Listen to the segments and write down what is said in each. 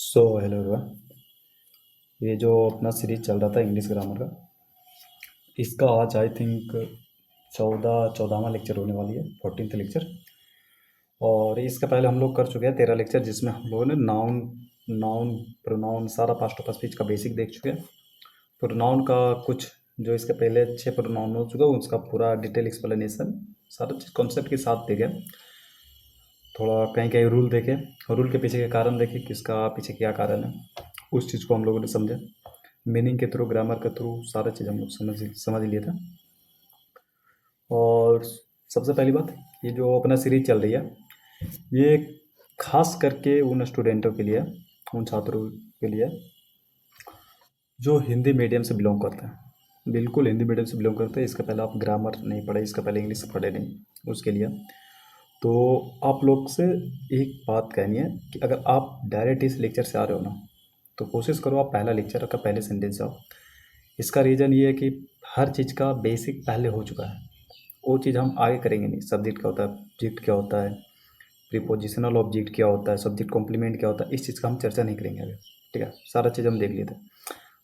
Hello everyone. ये जो अपना सीरीज चल रहा था इंग्लिश ग्रामर का, इसका आज आई थिंक 14वां लेक्चर होने वाली है, 14th लेक्चर। और इसका पहले हम लोग कर चुके हैं 13 लेक्चर, जिसमें हम लोगों ने नाउन नाउन प्रोनाउन सारा पास्ट ऑफ स्पीच का बेसिक देख चुके हैं। प्रोनाउन का कुछ जो इसके पहले 6 प्रोनाउन हो चुका है उसका पूरा डिटेल एक्सप्लेनेशन सारा चीज़ कॉन्सेप्ट के साथ देखे। थोड़ा कहीं कहीं रूल देखे, रूल के पीछे के कारण देखे, किसका पीछे क्या कारण है, उस चीज़ को हम लोगों ने समझा। मीनिंग के थ्रू, ग्रामर के थ्रू सारा चीज़ हम लोग समझ लिए थे। और सबसे पहली बात, ये जो अपना सीरीज चल रही है ये खास करके उन स्टूडेंटों के लिए, उन छात्रों के लिए जो हिंदी मीडियम से बिलोंग करते हैं। बिल्कुल हिंदी मीडियम से बिलोंग करते हैं। इसका पहले आप ग्रामर नहीं पढ़े, इसका पहले इंग्लिश पढ़े नहीं, उसके लिए तो आप लोग से एक बात कहनी है कि अगर आप डायरेक्ट इस लेक्चर से आ रहे हो ना, तो कोशिश करो आप पहला लेक्चर का पहले सेंटेंस आओ। इसका रीज़न ये है कि हर चीज़ का बेसिक पहले हो चुका है, वो चीज़ हम आगे करेंगे नहीं। सब्जेक्ट क्या होता है, ऑब्जेक्ट क्या होता है, प्रीपोजिशनल ऑब्जेक्ट क्या होता है, सब्जेक्ट कॉम्प्लीमेंट क्या होता है, इस चीज़ का हम चर्चा नहीं करेंगे अभी। ठीक है, सारा चीज़ हम देख लिए थे।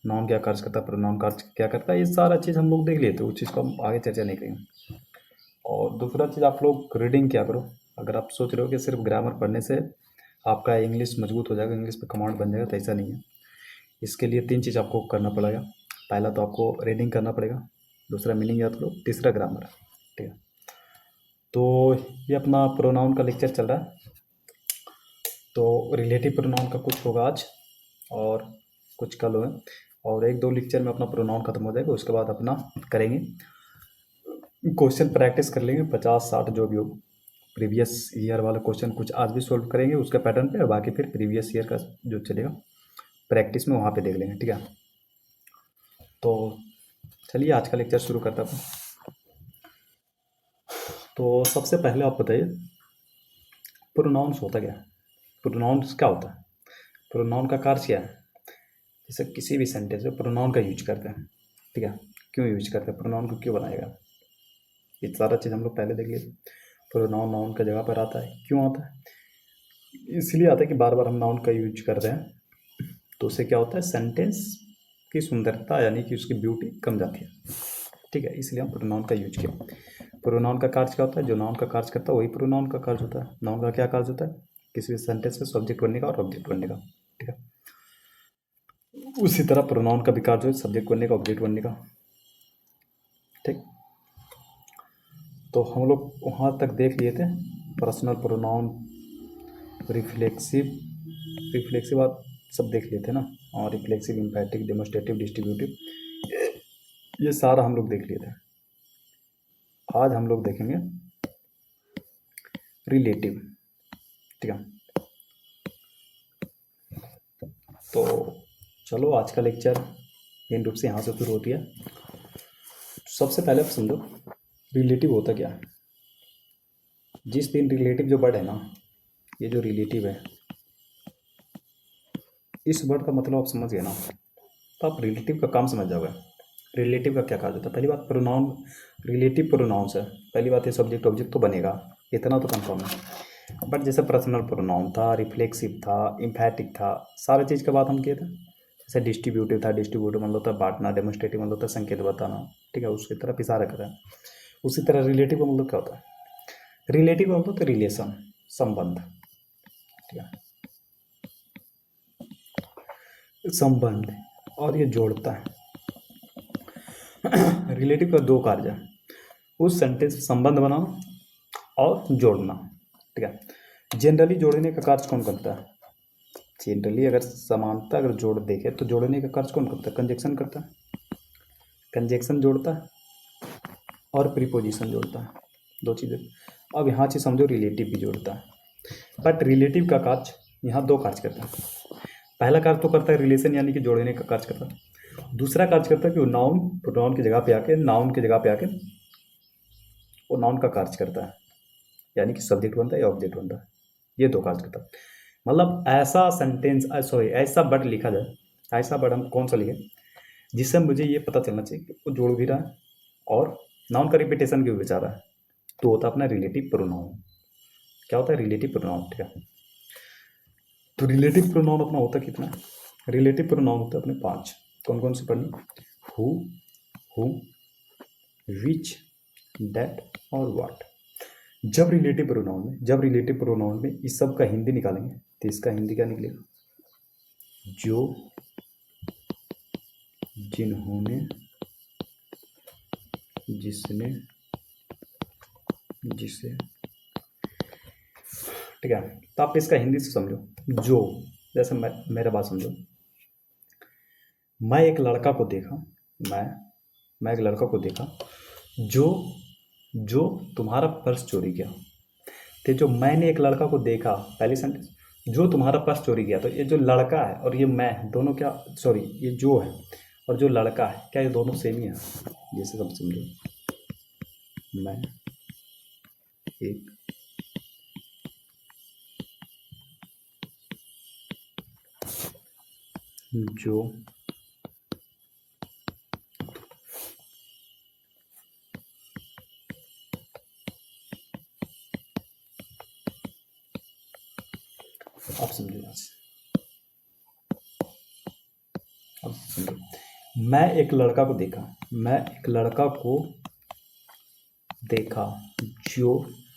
नाउन क्या कार्य करता है, प्रोनाउन कार्य क्या करता है, ये सारा चीज़ हम लोग देख लिए थे, उस चीज़ को हम आगे चर्चा नहीं करेंगे। और दूसरा चीज़, आप लोग रीडिंग क्या करो। अगर आप सोच रहे हो कि सिर्फ ग्रामर पढ़ने से आपका इंग्लिश मजबूत हो जाएगा, इंग्लिश पे कमांड बन जाएगा, तो ऐसा नहीं है। इसके लिए 3 चीज़ आपको करना पड़ेगा। पहला तो आपको रीडिंग करना पड़ेगा, दूसरा मीनिंग याद करो, तीसरा ग्रामर। ठीक है, तो ये अपना प्रोनाउन का लेक्चर चल रहा है। तो रिलेटिव प्रोनाउन का कुछ होगा आज और कुछ कल होगा, और 1-2 लेक्चर में अपना प्रोनाउन खत्म हो जाएगा। उसके बाद अपना करेंगे क्वेश्चन, प्रैक्टिस कर लेंगे 50-60 जो भी हो। प्रीवियस ईयर वाला क्वेश्चन कुछ आज भी सोल्व करेंगे उसके पैटर्न पे, और बाकी फिर प्रीवियस ईयर का जो चलेगा प्रैक्टिस में वहाँ पे देख लेंगे। ठीक है, तो चलिए आज का लेक्चर शुरू करता हूँ। तो सबसे पहले आप बताइए प्रोनाउंस होता क्या है। प्रोनाउंस क्या होता है, प्रोनाउन का कार्य क्या है। जैसे किसी भी सेंटेंस में प्रोनाउन का यूज करते हैं। ठीक है, क्यों यूज करते हैं, प्रोनाउन को क्यों बनाएगा, ये सारा चीज़ हम लोग पहले देख लिए। प्रोनाउन नाउन का जगह पर आता है, क्यों आता है, इसलिए आता है कि बार बार हम नाउन का यूज कर रहे हैं, तो उससे क्या होता है, सेंटेंस की सुंदरता यानी कि उसकी ब्यूटी कम जाती है। ठीक है, इसलिए हम प्रोनाउन का यूज किया। प्रोनाउन का कार्य क्या होता है, जो नाउन का कार्य करता है वही प्रोनाउन का कार्य होता है। नाउन का क्या कार्य होता है, किसी भी सेंटेंस में सब्जेक्ट बनने का और ऑब्जेक्ट बनने का। ठीक है, उसी तरह प्रोनाउन का भी कार्य है सब्जेक्ट बनने का, ऑब्जेक्ट बनने का। ठीक, तो हम लोग वहाँ तक देख लिए थे पर्सनल प्रोनाउन, रिफ्लेक्सिव, रिफ्लेक्सिव आप सब देख लिए थे ना, और रिफ्लेक्सिव, इम्पैटिक, डेमोस्ट्रेटिव, डिस्ट्रीब्यूटिव, ये सारा हम लोग देख लिए थे। आज हम लोग देखेंगे रिलेटिव। ठीक है, तो चलो आज का लेक्चर मेन रूप से यहाँ से शुरू होती है। सबसे पहले आप समझो रिलेटिव होता क्या है। जिस दिन रिलेटिव जो वर्ड है ना, ये जो रिलेटिव है, इस वर्ड का मतलब आप समझ गए ना, तो आप रिलेटिव का काम समझ जाओगे। रिलेटिव का क्या कहा जाता है, पहली बात प्रोनाउन, रिलेटिव प्रोनाउंस है, पहली बात ये सब्जेक्ट ऑब्जेक्ट तो बनेगा, इतना तो कंफर्म है। बट जैसे पर्सनल प्रोनाउन था, रिफ्लेक्सिव था, इम्फैटिक था, सारी चीज़ का बात हम किए थे। जैसे डिस्ट्रीब्यूटिव था, डिस्ट्रीब्यूटिव मतलब होता है बांटना, डेमोस्ट्रेटिव मतलब होता है संकेत बताना। ठीक है, उसकी तरफ इशारा कर रहा है। उसी तरह रिलेटिव का मतलब क्या होता है, रिलेटिव का मतलब रिलेशन, संबंध। ठीक है, संबंध, और ये जोड़ता है। रिलेटिव का 2 कार्य है, उस सेंटेंस संबंध बनाना और जोड़ना। ठीक है, जनरली जोड़ने का कार्य कौन करता है, जनरली अगर समानता अगर जोड़ देखे तो जोड़ने का कार्य कौन करता है, कंजक्शन करता है। कंजक्शन जोड़ता है और प्रीपोजिशन जोड़ता है, 2 चीज़ें। अब यहाँ से समझो रिलेटिव भी जोड़ता है, बट रिलेटिव का कार्य यहाँ 2 कार्य करता है। पहला कार्य तो करता है रिलेशन यानी कि जोड़ने का कार्य करता है। दूसरा कार्य करता है कि वो नाउन प्रोनाउन की जगह पे आके, नाउन की जगह पे आके वो नाउन का कार्य करता है, यानी कि सब्जेक्ट बनता है या ऑब्जेक्ट बनता है। ये 2 कार्य करता है। मतलब ऐसा सेंटेंस, सॉरी ऐसा वर्ड लिखा जाए, ऐसा वर्ड हम कौन सा लिखें जिससे मुझे ये पता चलना चाहिए कि वो जोड़ भी रहा है और नाउन का रिपीटेशन भी बचा रहा है, तो होता है अपना रिलेटिव प्रोनाउन। क्या होता है, रिलेटिव प्रोनाउन। ठीक है, तो रिलेटिव प्रोनाउन अपना होता कितना है? रिलेटिव प्रोनाउन होता है अपने 5। कौन कौन से पढ़नी? हु, हुम, विच, दैट और व्हाट। जब रिलेटिव प्रोनाउन में इस सब का हिंदी निकालेंगे तो इसका हिंदी क्या निकलेगा? जो, जिन्होंने, जिसने, जिसे। ठीक है, तो आप इसका हिंदी से समझो। जो, जैसे मेरा बात समझो। मैं एक लड़का को देखा, मैं एक लड़का को देखा जो जो तुम्हारा पर्स चोरी किया। तो जो मैंने एक लड़का को देखा, पहली सेंटेंस, जो तुम्हारा पर्स चोरी किया। तो ये जो लड़का है और ये मैं, दोनों क्या, सॉरी, ये जो है और जो लड़का है, क्या ये दोनों सेम ही है? जैसे सब समझो। मैं एक जो आप समझो यहाँ से, अब समझो। मैं एक लड़का को देखा जो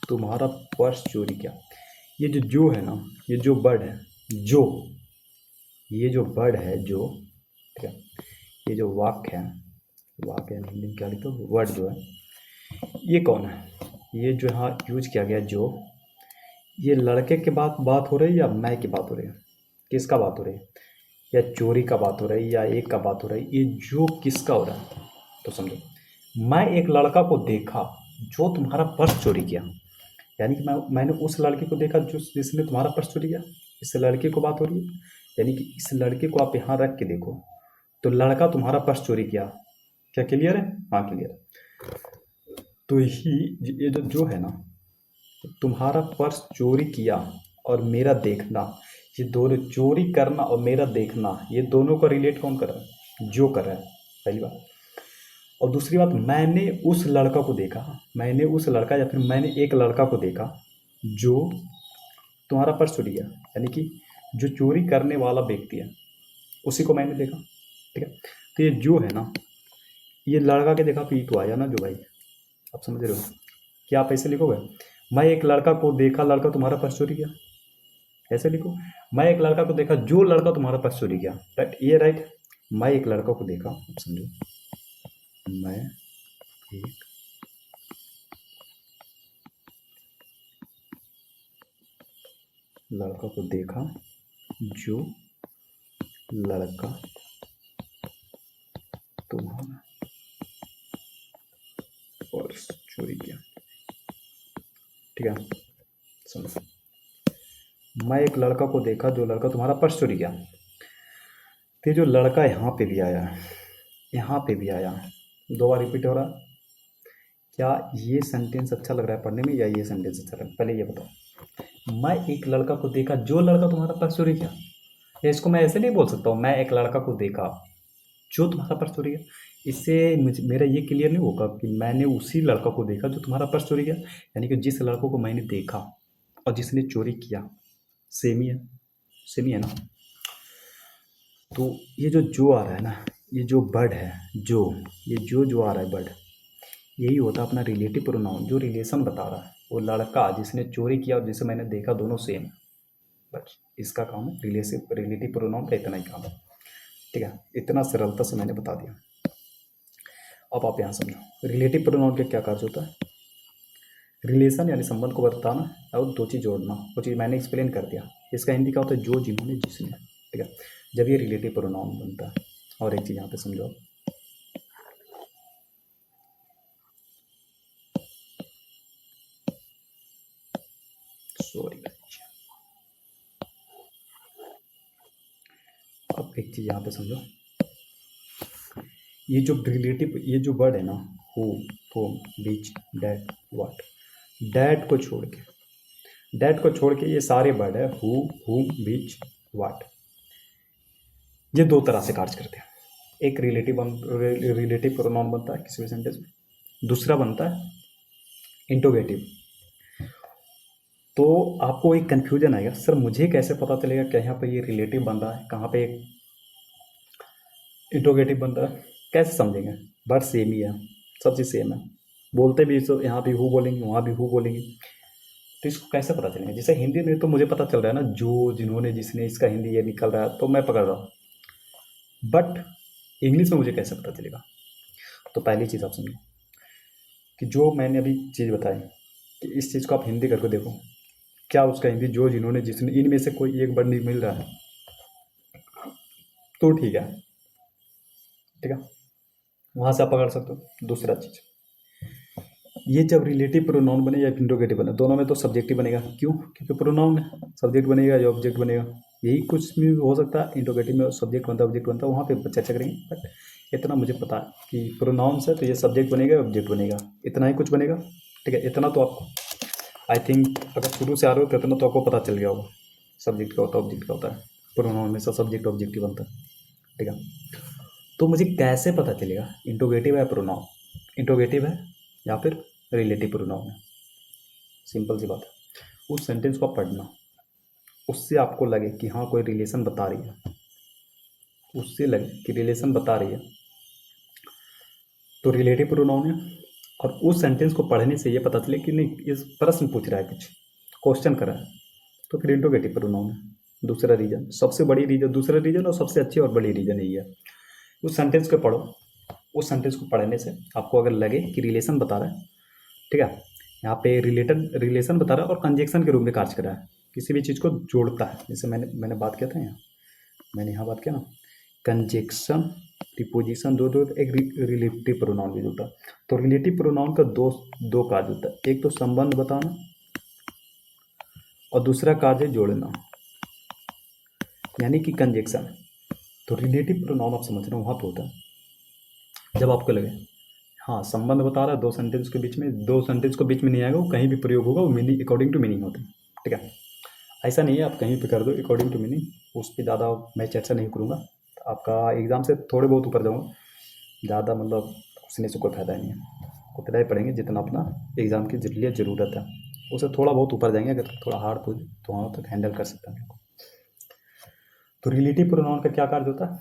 तुम्हारा पर्स चोरी किया। ये जो है ना, ये जो वर्ड है जो, ये जो वर्ड है जो, ठीक है, ये जो वाक्य है, वाक्य हिंदी में क्या लिखते हो, वर्ड जो है, ये कौन है? ये जो यहाँ यूज किया गया जो, ये लड़के के बात हो रही है या मैं की बात हो रही है? किसका बात हो रही है? या चोरी का बात हो रही है या एक का बात हो रही है? ये जो किसका हो रहा है? तो समझो, मैं एक लड़का को देखा जो तुम्हारा पर्स चोरी किया। यानी कि मैंने उस लड़के को देखा जो जिसने तुम्हारा पर्स चोरी किया। इस लड़के को बात हो रही है। यानी कि इस लड़के को आप यहाँ रख के देखो, तो लड़का तुम्हारा पर्स चोरी किया। क्या क्लियर है? हाँ क्लियर है। तो ये जो है ना, तुम्हारा पर्स चोरी किया और मेरा देखना, ये दोनों, चोरी करना और मेरा देखना, ये दोनों का रिलेट कौन कर रहा है? जो कर रहा है, पहली बात। और दूसरी बात, मैंने उस लड़का को देखा, मैंने उस लड़का या फिर मैंने एक लड़का को देखा जो तुम्हारा पर्स चोरी किया। यानी कि जो चोरी करने वाला व्यक्ति है उसी को मैंने देखा। ठीक है, तो ये जो है ना, ये लड़का के देखा पी तो आया ना जो भाई, आप समझ रहे हो? क्या आप ऐसे लिखोगे? मैं एक लड़का को देखा, लड़का तुम्हारा पर्स चोरी किया, ऐसे लिखो। मैं एक लड़का को देखा जो लड़का तुम्हारा पर्स चोरी किया, राइट? ये राइट। मैं एक लड़का को देखा, आप समझो, मैं एक लड़का को देखा जो लड़का तुम्हारा पर्स चोरी किया। ठीक है, समझो। मैं एक लड़का को देखा जो लड़का तुम्हारा पर्स चोरी किया। तो जो लड़का यहाँ पे भी आया, यहाँ पे भी आया, दो बार रिपीट हो रहा है। क्या ये सेंटेंस अच्छा लग रहा है पढ़ने में या ये सेंटेंस अच्छा लग रहा है? पहले ये बताओ। मैं एक लड़का को देखा जो लड़का तुम्हारा पर्स चोरी किया। या इसको मैं ऐसे नहीं बोल सकता हूँ, मैं एक लड़का को देखा जो तुम्हारा पर्स चोरी किया। इससे मुझे, मेरा ये क्लियर नहीं होगा कि मैंने उसी लड़का को देखा जो तुम्हारा पर्स चोरी किया। यानी कि जिस लड़कों को मैंने देखा और जिसने चोरी किया, सेम ही है, सेम ही है ना। तो ये जो आ रहा है ना, ये जो वर्ड है जो, ये जो आ रहा है वर्ड, यही होता है अपना रिलेटिव प्रोनाउन, जो रिलेशन बता रहा है। वो लड़का जिसने चोरी किया और जिसे मैंने देखा, दोनों सेम है। बस इसका काम है, रिलेटिव प्रोनाउन का इतना ही काम है। ठीक है, इतना सरलता से मैंने बता दिया। अब आप यहाँ समझो, रिलेटिव प्रोनाउन का क्या कार्य होता है? रिलेशन यानी संबंध को बताना और दो चीज़ जोड़ना। वो चीज़ मैंने एक्सप्लेन कर दिया। इसका हिंदी क्या होता है? जो, जिन्होंने, जिसने। ठीक है, जब ये रिलेटिव प्रोनाउन बनता है। और एक चीज़ यहाँ पे समझो, सॉरी, अब एक चीज़ यहाँ पे समझो, ये जो रिलेटिव, ये जो वर्ड है ना, who, home, beach, that, what, that को छोड़ के ये सारे वर्ड है, हु, हुम, बीच, व्हाट, ये दो तरह से कार्य करते हैं। एक रिलेटिव प्रोनाउन बनता है किसी भी सेंटेंस में, दूसरा बनता है इंटरोगेटिव। तो आपको एक कन्फ्यूजन आएगा, सर मुझे कैसे पता चलेगा कि यहाँ पे ये रिलेटिव बन रहा है, कहाँ पे इंट्रोगेटिव बन रहा है, कैसे समझेंगे? वर्ड सेम ही है, सब चीज़ सेम है, बोलते भी सब यहाँ भी हु बोलेंगे, वहाँ भी हु बोलेंगे, तो इसको कैसे पता चलेगा? जैसे हिंदी में तो मुझे पता चल रहा है ना, जो, जिन्होंने, जिसने, इसका हिंदी ये निकल रहा है तो मैं पकड़ रहा हूँ, बट इंग्लिश में मुझे कैसे पता चलेगा? तो पहली चीज़ आप समझो कि जो मैंने अभी चीज़ बताई कि इस चीज़ को आप हिंदी करके देखो, क्या उसका हिंदी, जो, जिन्होंने, जिसने, इनमें से कोई एक वर्ड नहीं मिल रहा है तो ठीक है, ठीक है, वहाँ से आप पकड़ सकते हो। दूसरा चीज़, ये जब रिलेटिव प्रोनाउन बने या इंट्रोगेटिव बने, दोनों में तो सब्जेक्टिव बनेगा। क्यों? क्योंकि प्रोनाउन है, सब्जेक्ट बनेगा या ऑब्जेक्ट बनेगा। यही कुछ भी हो सकता है, इंट्रोगेटिव में सब्जेक्ट बनता है, ऑब्जेक्ट बनता है, वहाँ पे चर्चा करेंगे। बट इतना मुझे पता है कि प्रोनाउंस है तो ये सब्जेक्ट बनेगा, ऑब्जेक्ट बनेगा, इतना ही कुछ बनेगा। ठीक है, इतना तो आपको, आई थिंक अगर शुरू से आ रहे हो तो इतना तो आपको पता चल गया होगा। सब्जेक्ट का होता है, ऑब्जेक्ट का होता है, प्रोनाउन में सब्जेक्ट ऑब्जेक्टिव बनता है। ठीक है, तो मुझे कैसे पता चलेगा इंट्रोगेटिव है प्रोनाउन, इंट्रोगेटिव है या फिर रिलेटिव प्रोनाउन है? सिंपल सी बात है, उस सेंटेंस को आप पढ़ना, उससे आपको लगे कि हाँ कोई रिलेशन बता रही है, उससे लगे कि रिलेशन बता रही है तो रिलेटिव प्रोनाउन है। और उस सेंटेंस को पढ़ने से ये पता चले कि नहीं इस प्रश्न पूछ रहा है, कुछ क्वेश्चन कर रहा है, तो फिर इंट्रोगेटिव प्रोनाउन है। दूसरा रीजन, सबसे बड़ी रीजन, दूसरा रीजन और सबसे अच्छी और बड़ी रीजन यही है। उस सेंटेंस को पढ़ो, उस सेंटेंस को पढ़ने से आपको अगर लगे कि रिलेशन बता रहा है, ठीक है, यहाँ पे रिलेटेड, रिलेशन बता रहा है और कंजेक्शन के रूप में कार्य कर रहा है, किसी भी चीज़ को जोड़ता है। जैसे मैंने बात किया था यहाँ, मैंने यहाँ बात किया ना, कंजेक्शन, प्रीपोजिशन, दो दो, एक रिलेटिव प्रोनाउन भी जुड़ता है। तो रिलेटिव प्रोनाउन का दो दो कार्य होता है, एक तो संबंध बताना और दूसरा कार्य है जोड़ना, यानी कि कंजेक्शन। तो रिलेटिव प्रोनाउन आप समझ रहे हो वहाँ पे होता है जब आपको लगे हाँ संबंध बता रहा है, दो सेंटेंस के बीच में, दो सेंटेंस को बीच में नहीं आएगा, वो कहीं भी प्रयोग होगा, वो मीनिंग अकॉर्डिंग टू मीनिंग होता है। ठीक है, ऐसा नहीं है आप कहीं पे कर दो अकॉर्डिंग टू मीनिंग, उस पर ज़्यादा मैं चर्चा नहीं करूँगा, आपका एग्ज़ाम से थोड़े बहुत ऊपर जाऊँगा, ज़्यादा मतलब उसने से कोई फ़ायदा नहीं है। उतना ही पढ़ेंगे जितना अपना एग्ज़ाम के लिए ज़रूरत है, उसे थोड़ा बहुत ऊपर जाएंगे, अगर थोड़ा हार्ड पूछ तो वहाँ तक हैंडल कर सकते हैं। तो रिलेटिव प्रोनाउन का क्या कार्य होता है?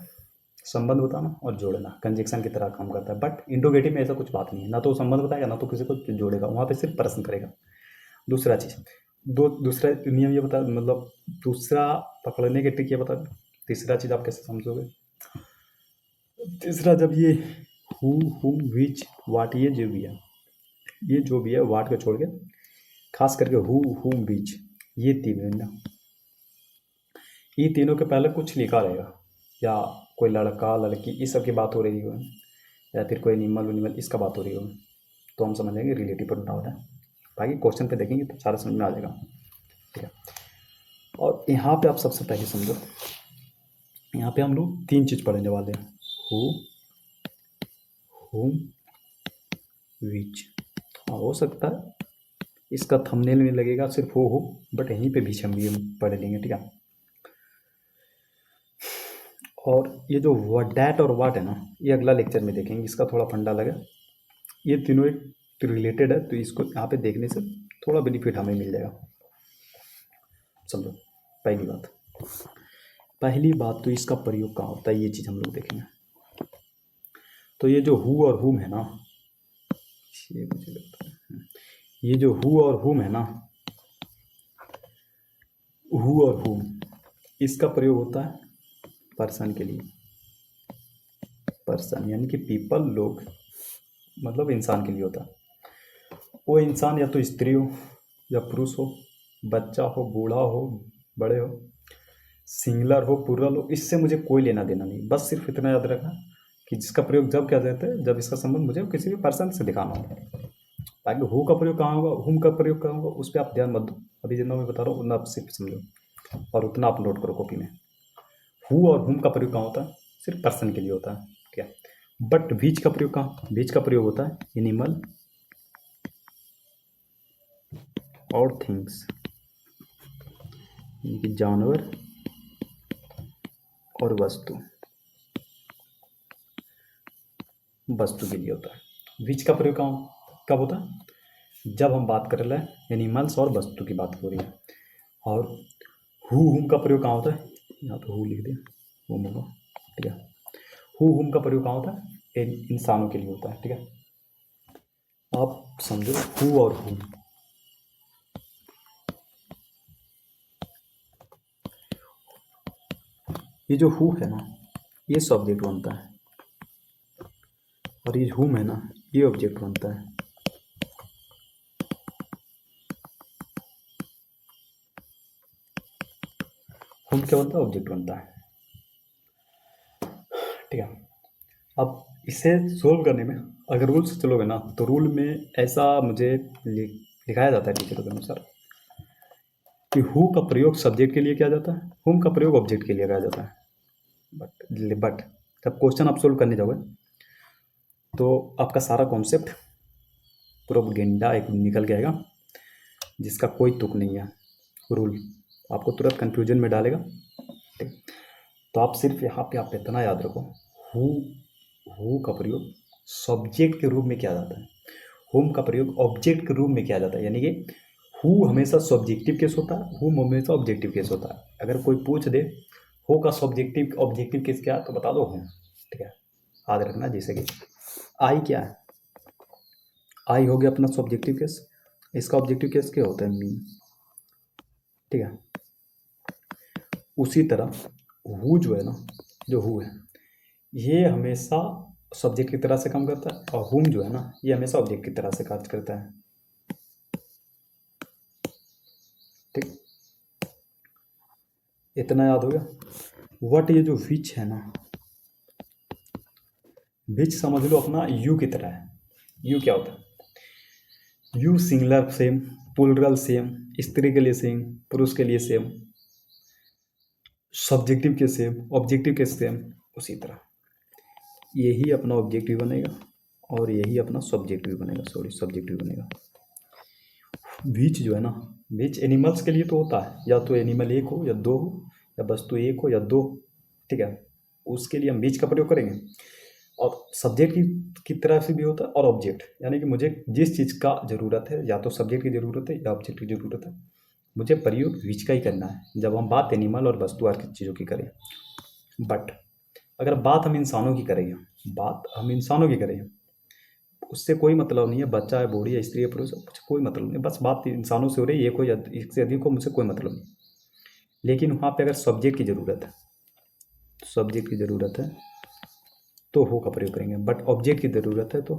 संबंध बताना और जोड़ना, कंजेक्शन की तरह काम करता है। बट इंट्रोगेटिव में ऐसा कुछ बात नहीं है, ना तो संबंध बताएगा ना तो किसी को जोड़ेगा, वहाँ पे सिर्फ प्रश्न करेगा। दूसरा चीज़, दूसरा नियम ये बता, मतलब दूसरा पकड़ने के ट्रिक ये बता, तीसरा चीज़ आप कैसे समझोगे? तीसरा, जब ये हु, हुम, विच, वाट, ये जो भी है, ये जो भी है वाट को छोड़ के खास करके हु, हुम, विच, ये तीन है ना, ये तीनों के पहले कुछ लिखा रहेगा, या कोई लड़का लड़की इस सब की बात हो रही हो, या फिर कोई एनिमल उनिमल इसका बात हो रही हो, तो हम समझेंगे रिलेटिव प्रोनाउन है। बाकी क्वेश्चन पे देखेंगे तो सारा समझ में आ जाएगा। ठीक है, और यहाँ पे आप सबसे पहले समझो, यहाँ पे हम लोग तीन चीज़ पढ़ने वाले हैं, हु, हुम, विच। हाँ हो सकता है इसका थंबनेल में लगेगा सिर्फ हो, बट यहीं पे भी हम ये पढ़ लेंगे। ठीक है, और ये जो डैट और वाट है ना, ये अगला लेक्चर में देखेंगे, इसका थोड़ा फंडा लगा, ये तीनों एक रिलेटेड है, तो इसको यहाँ पे देखने से थोड़ा बेनिफिट हमें मिल जाएगा। समझो, पहली बात तो इसका प्रयोग कहाँ होता है, ये चीज़ हम लोग देखेंगे। तो ये जो हु और हुम है ना, ये मुझे लगता है ये जो हु और हुम है ना, हु और हुम, इसका प्रयोग होता है पर्सन के लिए। पर्सन यानी कि पीपल, लोग, मतलब इंसान के लिए होता है। वो इंसान या तो स्त्री हो या पुरुष हो, बच्चा हो, बूढ़ा हो, बड़े हो, सिंगुलर हो, प्लुरल हो, इससे मुझे कोई लेना देना नहीं। बस सिर्फ इतना याद रखना कि जिसका प्रयोग जब किया जाता है जब इसका संबंध मुझे किसी भी पर्सन से दिखाना हो। बाकी हु का प्रयोग कहाँ होगा, हुम का प्रयोग कहाँ होगा, उस पर आप ध्यान मत दो, अभी जितना मैं बता रहा हूँ उतना आप सिर्फ समझो और उतना आप नोट करो कॉपी में। हु और हुम का प्रयोग कहाँ होता है? सिर्फ पर्सन के लिए होता है। क्या? बट बीच का प्रयोग कहाँ? बीच का प्रयोग होता है एनिमल और थिंग्स, यानी कि जानवर और वस्तु, वस्तु के लिए होता है। बीच का प्रयोग कहाँ कब होता है? जब हम बात कर रहे हैं एनिमल्स और वस्तु की बात हो रही है। और हुम का प्रयोग कहाँ होता है, यहाँ पे हु लिख दिया, हुम होगा, ठीक है। हुम का प्रयोग कहाँ होता है, इंसानों के लिए होता है, ठीक है। आप समझो हु और हुम, ये जो हु है ना ये सब्जेक्ट बनता है, और ये हुम है ना ये ऑब्जेक्ट बनता है। हुम क्या बनता है, ऑब्जेक्ट बनता है, ठीक है। अब इसे सोल्व करने में अगर रूल से चलोगे ना तो रूल में ऐसा मुझे लिखाया जाता है टीचरों के अनुसार कि हु का प्रयोग सब्जेक्ट के लिए किया जाता है, हुम का प्रयोग ऑब्जेक्ट के लिए किया जाता है। बट जब क्वेश्चन आप सोल्व करने जाओगे तो आपका सारा कॉन्सेप्ट प्रोपगेंडा एक निकल के आएगा जिसका कोई तुक नहीं है। रूल आपको तुरंत कंफ्यूजन में डालेगा, ठीक। तो आप सिर्फ यहाँ पे आप इतना याद रखो, हु हु का प्रयोग सब्जेक्ट के रूप में किया जाता है, हुम का प्रयोग ऑब्जेक्ट के रूप में किया जाता है। यानी कि हु हमेशा सब्जेक्टिव केस होता है, हुम हमेशा ऑब्जेक्टिव केस होता है। अगर कोई पूछ दे हो का सब्जेक्टिव ऑब्जेक्टिव केस क्या है तो बता दो हुम, ठीक है। याद रखना, जैसे कि आई क्या है, आई हो गया अपना सब्जेक्टिव केस, इसका ऑब्जेक्टिव केस क्या होता है, मी, ठीक है। उसी तरह हु जो है ना, जो हु है ये हमेशा सब्जेक्ट की तरह से काम करता है, और हुम जो है ना ये हमेशा ऑब्जेक्ट की तरह से कार्य करता है, ठीक। इतना याद हो गया। वट ये जो विच है ना, विच समझ लो अपना यू की तरह है। यू क्या होता है, you singular same, plural same, स्त्री के लिए सेम, पुरुष के लिए सेम, सब्जेक्टिव के सेम, ऑब्जेक्टिव के सेम। उसी तरह यही अपना ऑब्जेक्टिव बनेगा और यही अपना सब्जेक्टिव बनेगा, सॉरी सब्जेक्टिव बनेगा। बीच जो है ना, बीच एनिमल्स के लिए तो होता है, या तो एनिमल एक हो या दो हो, या वस्तु एक हो या दो, ठीक है। उसके लिए हम बीच का प्रयोग करेंगे। और सब्जेक्ट की तरह से भी होता है, और ऑब्जेक्ट, यानी कि मुझे जिस चीज़ का ज़रूरत है या तो सब्जेक्ट की ज़रूरत है या ऑब्जेक्ट की ज़रूरत है, मुझे प्रयोग बीच का ही करना है जब हम बात एनिमल और वस्तु आदि की चीज़ों की करें। बट अगर बात हम इंसानों की करेंगे, बात हम इंसानों की करें, उससे कोई मतलब नहीं है बच्चा है, बूढ़ी है, स्त्री है, पुरुष है, कुछ कोई मतलब नहीं, बस बात इंसानों से हो रही है, एक हो या एक से अधिक हो, मुझसे कोई मतलब नहीं। लेकिन वहाँ पे अगर सब्जेक्ट की ज़रूरत है, सब्जेक्ट की ज़रूरत है तो हो का प्रयोग करेंगे, बट ऑब्जेक्ट की ज़रूरत है तो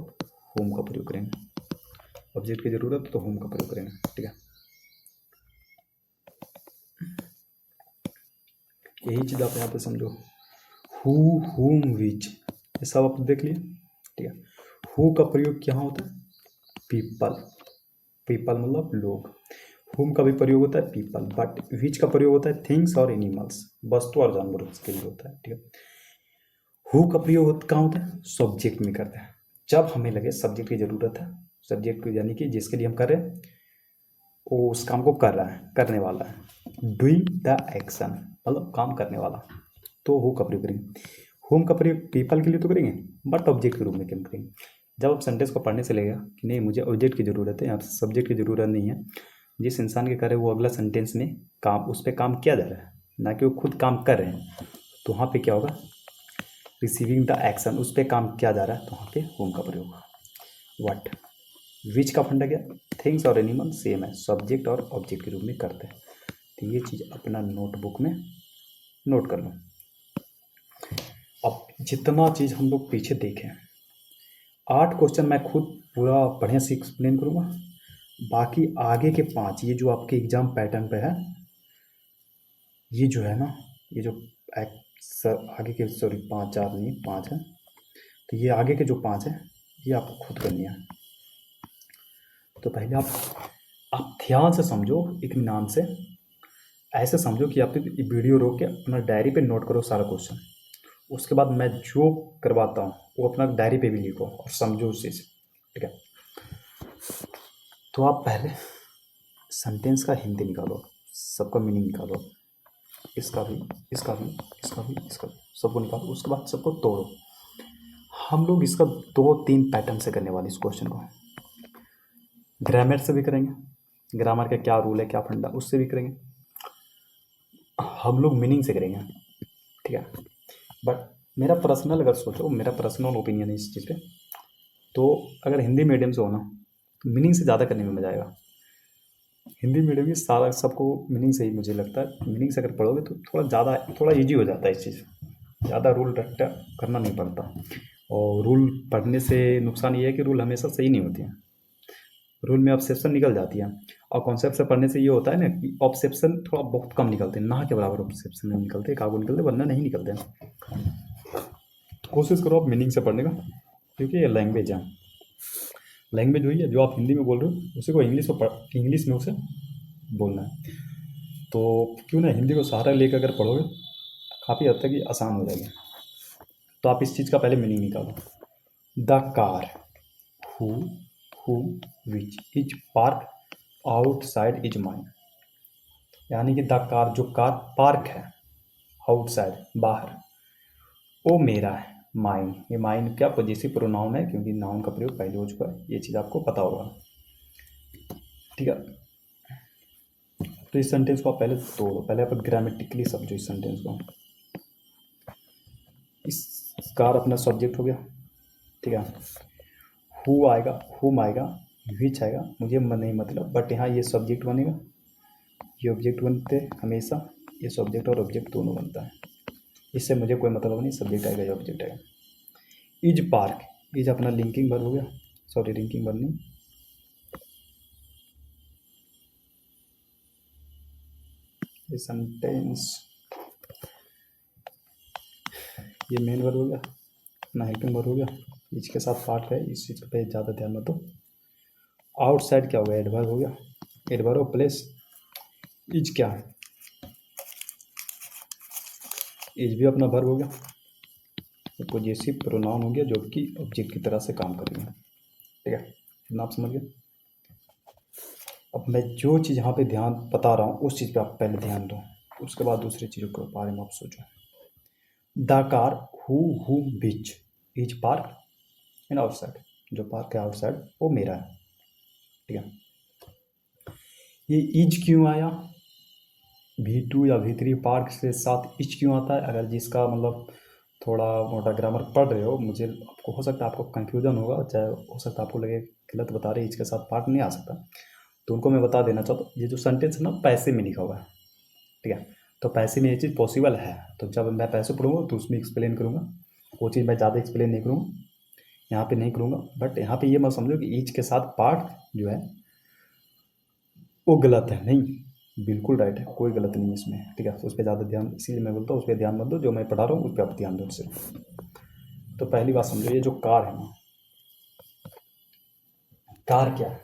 होम का प्रयोग करेंगे, ऑब्जेक्ट की ज़रूरत है तो होम का प्रयोग करेंगे, ठीक है। यही चीज़ आप यहाँ पे समझो, हु, हुम, विच, ये सब आप देख लिए, ठीक है। हु का प्रयोग क्या होता है, पीपल, पीपल मतलब लोग। हुम का भी प्रयोग होता है पीपल, बट विच का प्रयोग होता है थिंग्स और एनिमल्स, वस्तु और जानवरों के लिए होता है, ठीक है। हु का प्रयोग कहाँ होता है, सब्जेक्ट में करते हैं जब हमें लगे सब्जेक्ट की जरूरत है, सब्जेक्ट को यानी कि जिसके लिए हम कर रहे हैं वो उस काम को कर रहा है, करने वाला है, डूइंग द एक्शन मतलब काम करने वाला, तो हु का प्रयोग करेंगे। हुम का प्रयोग पीपल के लिए तो करेंगे, बट ऑब्जेक्ट के रूप में क्यों करेंगे। जब आप सेंटेंस को पढ़ने से लगेगा कि नहीं मुझे ऑब्जेक्ट की ज़रूरत है, यहाँ पे सब्जेक्ट की ज़रूरत नहीं है, जिस इंसान के करे वो अगला सेंटेंस में काम, उस पर काम किया जा रहा है, ना कि वो खुद काम कर रहे हैं, तो वहाँ पे क्या होगा, रिसीविंग द एक्शन, उस पर काम किया जा रहा है, तो वहाँ पे होम का प्रयोग होगा। वट, विच का फंडा क्या, थिंग्स और एनिमल सेम है, सब्जेक्ट और ऑब्जेक्ट के रूप में करते हैं। तो ये चीज़ अपना नोटबुक में नोट कर लो। अब जितना चीज़ हम लोग पीछे देखें, 8 क्वेश्चन मैं खुद पूरा बढ़िया से एक्सप्लेन करूँगा, बाकी आगे के 5 ये जो आपके एग्जाम पैटर्न पे है, ये जो है ना, ये जो सर आगे के, सॉरी 5 4 नहीं 5 है, तो ये आगे के जो 5 है ये आपको खुद करनी है। तो पहले आप ध्यान से समझो, इत्मीनान से, ऐसे समझो कि आप वीडियो रोक के अपना डायरी पे नोट करो सारा क्वेश्चन, उसके बाद मैं जो करवाता हूँ वो अपना डायरी पे भी लिखो और समझो उस चीज़, ठीक है। तो आप पहले सेंटेंस का हिंदी निकालो, सबका मीनिंग निकालो, इसका भी, इसका भी, इसका भी, इसका भी, सबको निकालो, उसके बाद सबको तोड़ो। हम लोग इसका 2 3 पैटर्न से करने वाले इस क्वेश्चन को। ग्रामर से भी करेंगे, ग्रामर का क्या रूल है, क्या फंडा, उससे भी करेंगे। हम लोग मीनिंग से करेंगे, ठीक है। बट मेरा पर्सनल अगर सोचो, मेरा पर्सनल ओपिनियन है इस चीज़ पे, तो अगर हिंदी मीडियम से हो ना तो मीनिंग से ज़्यादा करने में मज़ा आएगा। हिंदी मीडियम की सारा सबको मीनिंग से ही मुझे लगता है, मीनिंग से अगर पढ़ोगे तो थोड़ा ईजी हो जाता है इस चीज़, ज़्यादा रूल रट्टा करना नहीं पड़ता। और रूल पढ़ने से नुकसान ये है कि रूल हमेशा सही नहीं होती हैं, रूल में ऑब्सेप्शन निकल जाती है। और कॉन्सेप्ट से पढ़ने से ये होता है ना कि ऑब्सेप्शन थोड़ा बहुत कम निकलते हैं, ना के बराबर ऑब्सेप्शन नहीं निकलते, काबू निकलते, वरना नहीं निकलते हैं। कोशिश करो आप मीनिंग से पढ़ने का, क्योंकि ये लैंग्वेज है, लैंग्वेज हुई है, जो आप हिंदी में बोल रहे हो उसी को इंग्लिश में उसे बोलना है। तो क्यों ना हिंदी को सहारा लेकर अगर पढ़ोगे काफ़ी हद तक ये आसान हो जाएगी। तो आप इस चीज़ का पहले मीनिंग निकालो। The car who whom which is park outside is mine, यानी कि द कार, जो कार पार्क है आउटसाइड बाहर, वो मेरा है। माइन, ये माइन क्या पॉजेसिव प्रोनाउन है, क्योंकि नाउन का प्रयोग पहले हो चुका है, ये चीज़ आपको पता होगा, ठीक है। तो इस सेंटेंस को आप पहले तोड़ो, पहले आप ग्रामेटिकली समझो इस सेंटेंस को। इस कार अपना सब्जेक्ट हो गया, ठीक है। हु आएगा, हुम आएगा, विच आएगा, मुझे नहीं मतलब, बट यहाँ ये सब्जेक्ट बनेगा, ये ऑब्जेक्ट बनते हैं हमेशा, ये सब्जेक्ट और ऑब्जेक्ट दोनों बनता है, इससे मुझे कोई मतलब नहीं, सब्जेक्ट आएगा या ऑब्जेक्ट आएगा। इज पार्क, इज अपना लिंकिंग वर्ब हो गया, सॉरी लिंकिंग वर्ब नहीं, ये सेंटेंस, ये मेन वर्ब हो गया, अपना हेल्पिंग वर्ब हो गया, इज के साथ पार्ट है, इस चीज़ पे ज़्यादा ध्यान मत दो। आउटसाइड क्या हो गया, एडवर्ब हो गया, एडवर्ब ऑफ प्लेस। इज क्या है, इज भी अपना वर्ब हो गया, पॉजेसिव प्रोनाउन हो गया, जो कि ऑब्जेक्ट की तरह से काम कर रही है, ठीक है, इतना आप समझ गए। अब मैं जो चीज़ यहाँ पे ध्यान बता रहा हूँ उस चीज़ पे आप पहले ध्यान दो, उसके बाद दूसरी चीज़ों के बारे में आप सोचो। The car who beach is park in outside, जो पार्क है आउटसाइड वो मेरा है, ठीक है। ये इज क्यों आया, V2 या V3 पार्क से साथ इज क्यों आता है, अगर जिसका मतलब थोड़ा मोटा ग्रामर पढ़ रहे हो, मुझे आपको हो सकता है आपको कन्फ्यूजन होगा, चाहे हो सकता है आपको लगे गलत बता रहे, इज के साथ पार्क नहीं आ सकता, तो उनको मैं बता देना चाहता हूँ, ये जो सेंटेंस है ना पैसे में लिखा हुआ है, ठीक है। तो पैसे में ये चीज़ पॉसिबल है, तो जब मैं पैसे पढ़ूंगा तो उसमें एक्सप्लेन करूँगा, वो चीज़ मैं ज़्यादा एक्सप्लेन नहीं करूँगा, यहाँ पे नहीं करूँगा। बट यहाँ पे ये मत समझो कि ईच के साथ पार्ट जो है वो गलत है, नहीं, बिल्कुल राइट है, कोई गलत नहीं है इसमें, ठीक है। उस पर ज़्यादा ध्यान, इसीलिए मैं बोलता हूँ उस पर ध्यान मत दो, जो मैं पढ़ा रहा हूँ उस पर आप ध्यान दो सिर्फ। तो पहली बात समझो, ये जो कार है ना, कार क्या है,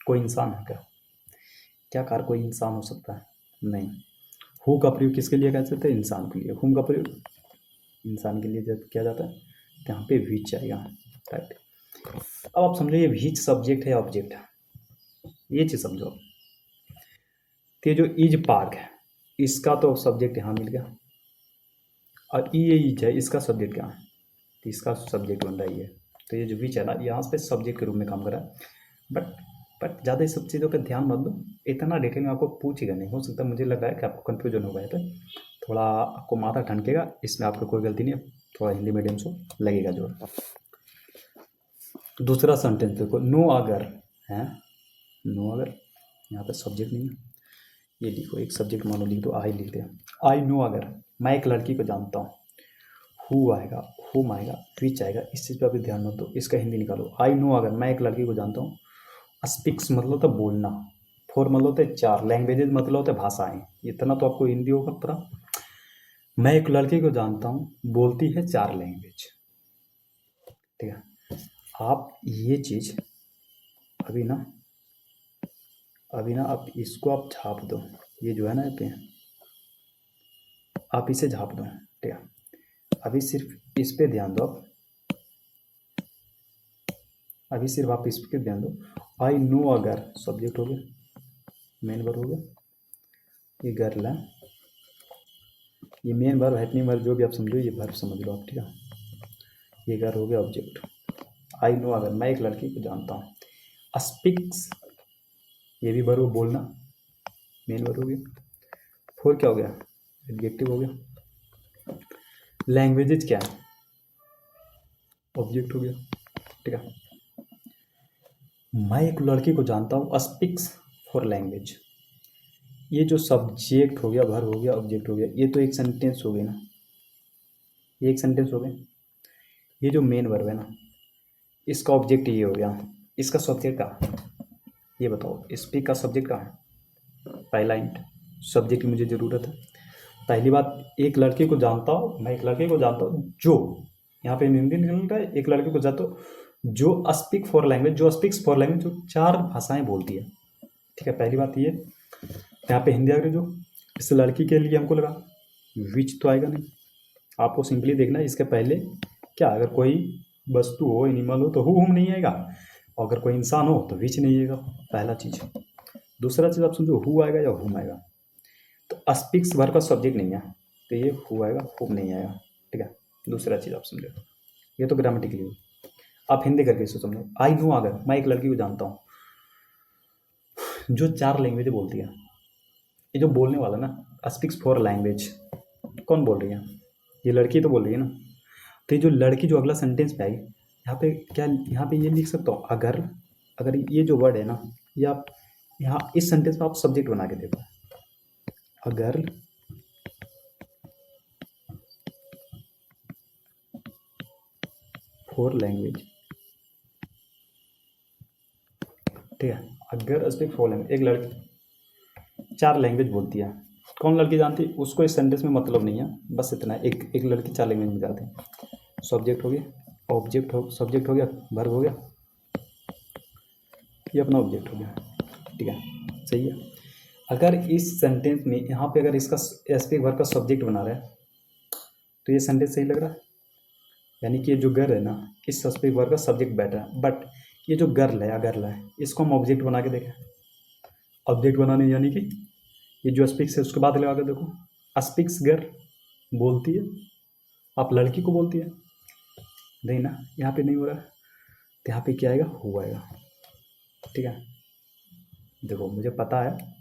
कोई इंसान है क्या, क्या कार कोई इंसान हो सकता है, नहीं। हु का प्रयोग किसके लिए कर सकते हैं, इंसान के लिए। हुम का प्रयोग इंसान के लिए जब किया जाता है, तो यहाँ पे विच आएगा, राइट। अब आप समझो ये विच सब्जेक्ट है ऑब्जेक्ट है, ये चीज़ समझो। तो ये जो इज पार्क है, इसका तो सब्जेक्ट यहाँ मिल गया, और ये इज है, इसका सब्जेक्ट क्या है, तो इसका सब्जेक्ट बन रहा है ये। तो ये जो विच है ना, यहाँ पे सब्जेक्ट के रूप में काम कर रहा है। बट ज़्यादा इस सब चीज़ों का ध्यान मत दो, इतना डिटेल में आपको पूछेगा नहीं, हो सकता है, मुझे लग रहा है कि आपको कन्फ्यूजन होगा, तो थोड़ा आपको माथा ठनकेगा, इसमें आपको कोई गलती नहीं है, थोड़ा हिंदी मीडियम से लगेगा जोर। दूसरा सेंटेंस देखो, नो अगर है, नो अगर, यहाँ पे सब्जेक्ट नहीं है, ये लिखो, एक सब्जेक्ट मान लो लिख दो, आई लिख दे, आई नो अगर, मैं एक लड़की को जानता हूँ, हु आएगा, हुम आएगा, विच आएगा, इस चीज़ पर भी ध्यान मत दो, इसका हिंदी निकालो। आई नो अगर, मैं एक लड़की को जानता हूँ, स्पीक्स मतलब होता है बोलना, फोर मतलब होता है चार, लैंग्वेजेज मतलब होता है भाषाएं, इतना तो आपको हिंदी होगा पता। मैं एक लड़की को जानता हूँ, बोलती है चार लैंग्वेज, ठीक है। आप ये चीज़ अभी ना, आप इसको आप छाप दो, ये जो है ना पे, आप इसे झाप दो, ठीक है। अभी सिर्फ इस पे ध्यान दो आप, अभी सिर्फ आप इस पे ध्यान दो। आई नो अगर सब्जेक्ट हो गया, मेन वर्ब हो गया, ये गर्ल है, ये मेन वर्ब, हेल्पिंग वर्ब, जो भी आप समझो, ये वर्ब समझ लो आप, ठीक है। ये गर्ल हो गया ऑब्जेक्ट। आई नो अगर, मैं एक लड़की को जानता हूँ, स्पीक्स ये भी वर्ब बोलना, मेन वर्ब हो गया। 4 क्या हो गया, एडजेक्टिव हो गया। लैंग्वेजेज क्या है, ऑब्जेक्ट हो गया। ठीक है, मैं एक लड़की को जानता हूँ, स्पीक्स फॉर लैंग्वेज। ये जो सब्जेक्ट हो गया, वर्ब हो गया, ऑब्जेक्ट हो गया, ये तो एक सेंटेंस हो गई ना, ये एक सेंटेंस हो गया। ये जो मेन वर्ब है ना, इसका ऑब्जेक्ट ये हो गया, इसका सब्जेक्ट कहाँ, ये बताओ, स्पीक का सब्जेक्ट कहाँ है, पहला इंट, सब्जेक्ट की मुझे ज़रूरत है। पहली बात, एक लड़के को जानता हूँ, मैं एक लड़के को जानता हूँ जो, यहाँ पे हिंदी निकल रहा है, एक लड़के को जानता हूँ जो स्पीक फॉर लैंग्वेज, जो स्पीक्स फॉर लैंग्वेज, जो 4 भाषाएं बोलती है। ठीक है, पहली बात ये, यहाँ पे हिंदी आ गई, जो इस लड़की के लिए हमको लगा विच तो आएगा नहीं, आपको सिंपली देखना है इसके पहले क्या, अगर कोई वस्तु हो, एनिमल हो, तो हुम नहीं आएगा, और अगर कोई इंसान हो तो विच नहीं आएगा, पहला चीज़। दूसरा चीज़ आप समझो, हु आएगा या हुम आएगा, तो स्पीक्स वर्ब का सब्जेक्ट नहीं है, तो ये हु आएगा, हुम नहीं आएगा। ठीक है, दूसरा चीज़ आप समझो, ये तो ग्रामेटिकली हो। आप हिंदी करके इसको समझो, आई नो, अगर मैं एक लड़की को जानता हूँ जो 4 लैंग्वेज बोलती है, ये जो बोलने वाला ना, स्पीक्स फॉर लैंग्वेज, कौन बोल रही है, ये लड़की तो बोल रही है ना। तो ये जो लड़की जो अगला सेंटेंस पे आई, यहाँ पे क्या, यहाँ पे ये लिख सकता हूँ, अगर, अगर ये जो वर्ड है ना, ये आप यहाँ इस सेंटेंस में आप सब्जेक्ट बना के देखो, अगर फॉर लैंग्वेज, ठीक है, अगर स्पीक फॉर लैंग्वेज, एक लड़की 4 लैंग्वेज बोलती है, कौन लड़की जानती है, उसको इस सेंटेंस में मतलब नहीं है, बस इतना, एक लड़की 4 लैंग्वेज में जानती है। सब्जेक्ट हो गया, ऑब्जेक्ट हो, सब्जेक्ट हो गया, वर्ब हो गया, ये अपना ऑब्जेक्ट हो गया। ठीक है, सही है। अगर इस सेंटेंस में यहाँ पे अगर इसका स्पीक वर्ब का सब्जेक्ट बना रहा है, तो ये सेंटेंस सही लग रहा है, यानी कि ये जो गर्ल है ना, इस स्पीक वर्ब का सब्जेक्ट बैठ रहा है, बट ये जो गर्ल है या गर्ल है, इसको हम ऑब्जेक्ट बना के देखें, ऑब्जेक्ट बनाने यानी कि ये जो स्पीक्स है उसके बाद लगा के देखो, स्पीक्स गर्ल बोलती है, आप लड़की को बोलती है, नहीं ना, यहाँ पे नहीं हो रहा है, तो यहाँ पे क्या आएगा, हु आएगा। ठीक है, देखो मुझे पता है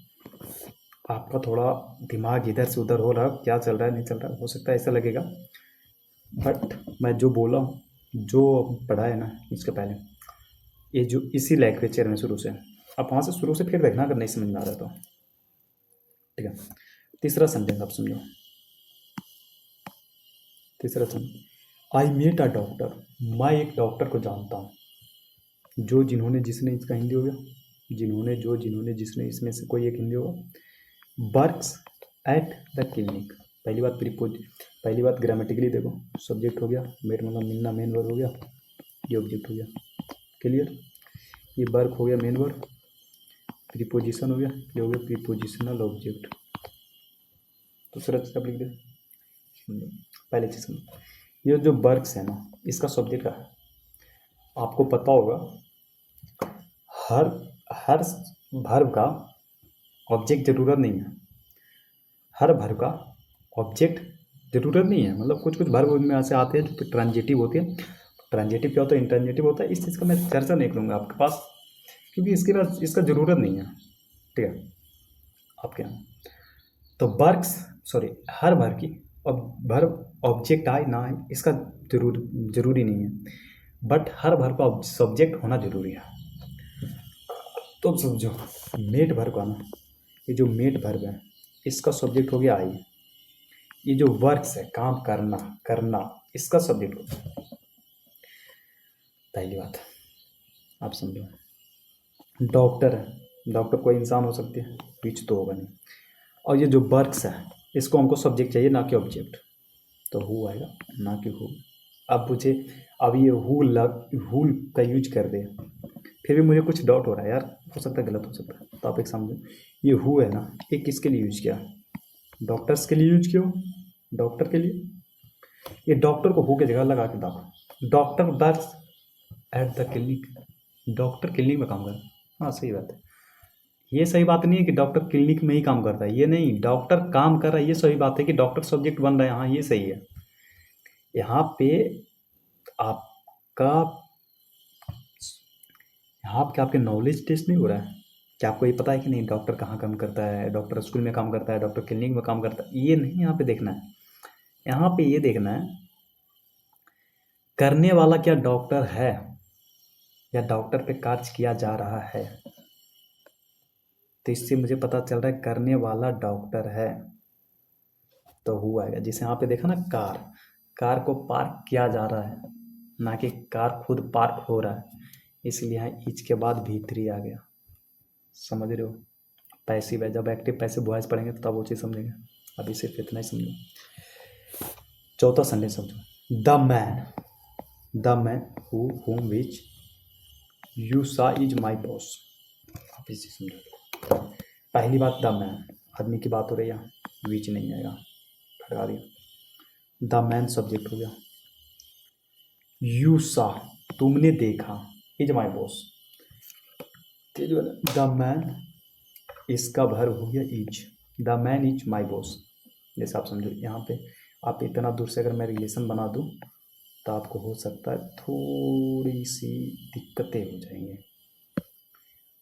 आपका थोड़ा दिमाग इधर से उधर हो रहा है, क्या चल रहा है नहीं चल रहा है, हो सकता है ऐसा लगेगा, बट मैं जो बोला हूँ, जो पढ़ा है ना इसके पहले, ये जो इसी लिटरेचर में शुरू से, आप वहाँ से शुरू से फिर देखना अगर नहीं समझ में आ रहा तो। ठीक है, तीसरा सेंटेंस आप समझो, तीसरा sentence, I met a doctor, मैं एक डॉक्टर को जानता हूँ, जो, जिन्होंने, जिसने, इसका हिंदी हो गया, जिन्होंने, जो, जिन्होंने, जिसने, इसमें से कोई एक हिंदी होगा। वर्क्स एट द क्लिनिक, पहली बात प्रीपोज, पहली बात ग्रामेटिकली देखो, सब्जेक्ट हो गया, मेट मतलब मिलना, मेन वर्ब हो गया, ये ऑब्जेक्ट हो गया, क्लियर। ये वर्क हो गया मेन वर्ब, प्रीपोजिशन हो गया, ये हो गया प्रीपोजिशनल ऑब्जेक्ट। दूसरा चीज आप लिख दे, पहले चीज समझो, ये जो वर्क्स है ना, इसका सब्जेक्ट का है, आपको पता होगा हर हर वर्ब का ऑब्जेक्ट जरूरत नहीं है, हर वर्ब का ऑब्जेक्ट जरूरत नहीं है, मतलब कुछ कुछ वर्ब में ऐसे आते हैं जो ट्रांजिटिव होते हैं, ट्रांजिटिव क्या होता है, इंट्रांजिटिव होता है, इस चीज़ का मैं चर्चा नहीं करूँगा आपके पास, क्योंकि इसके बाद इसका ज़रूरत नहीं है। ठीक है, आपके यहाँ तो वर्क्स, सॉरी, हर वर्ब की, अब वर्ब ऑब्जेक्ट आए ना आए इसका जरूरी नहीं है, बट हर वर्ब का सब्जेक्ट होना जरूरी है। तो अब समझो, मेट वर्ब का ना, ये जो मेट वर्ब है इसका सब्जेक्ट हो गया आई, ये जो वर्क्स है, काम करना, करना, इसका सब्जेक्ट होता है। पहली बात आप समझो, डॉक्टर है, डॉक्टर कोई इंसान हो सकती है, विच तो होगा नहीं, और ये जो वर्क्स है इसको हमको सब्जेक्ट चाहिए ना कि ऑब्जेक्ट, तो हु आएगा ना कि हु। अब मुझे, अब ये हु का यूज कर दे, फिर भी मुझे कुछ डाउट हो रहा है यार, हो सकता है गलत हो सकता है, तो आप एक समझो, ये हु है ना, एक किसके लिए यूज किया, डॉक्टर्स के लिए यूज किया, डॉक्टर के लिए, ये डॉक्टर को हु की जगह लगा के देखो, doctor works at the clinic, doctor clinic में काम कर, हाँ सही बात है, ये सही बात नहीं है कि डॉक्टर क्लिनिक में ही काम करता है, ये नहीं, डॉक्टर काम कर रहा है, ये सही बात है कि डॉक्टर सब्जेक्ट बन रहा है, हाँ ये सही है। यहाँ पे आपका, यहाँ पे आपके नॉलेज टेस्ट नहीं हो रहा है, क्या आपको ये पता है कि नहीं डॉक्टर कहाँ काम करता है, डॉक्टर स्कूल में काम करता है, डॉक्टर क्लिनिक में काम करता है? ये नहीं यहाँ पे देखना है, यहाँ पे ये देखना है करने वाला क्या डॉक्टर है या डॉक्टर पे कार्य किया जा रहा है। तो इससे मुझे पता चल रहा है करने वाला डॉक्टर है, तो हुआ है। जैसे यहाँ पे देखा ना, कार, कार को पार्क किया जा रहा है, ना कि कार खुद पार्क हो रहा है, इसलिए यहाँ ईच के बाद भी3 आ गया। समझ रहे हो? पैसिव है, जब एक्टिव पैसिव वॉइस पढ़ेंगे तो तब वो चीज़ समझेंगे, अभी सिर्फ इतना ही समझो। चौथा सेंटेंस समझो, the man whom which you saw is my boss। आप इसे समझो। पहली बात, द मैन, आदमी की बात हो रही है, विच नहीं आएगा, हटा दिया। द मैन सब्जेक्ट हो गया, यू सा तुमने देखा, is my boss. The man, इसका वर्ब हो गया is, the man is my boss. जैसे आप समझो, यहाँ पे आप इतना दूर से अगर मैं रिलेशन बना दूँ तो आपको हो सकता है थोड़ी सी दिक्कतें हो जाएंगी,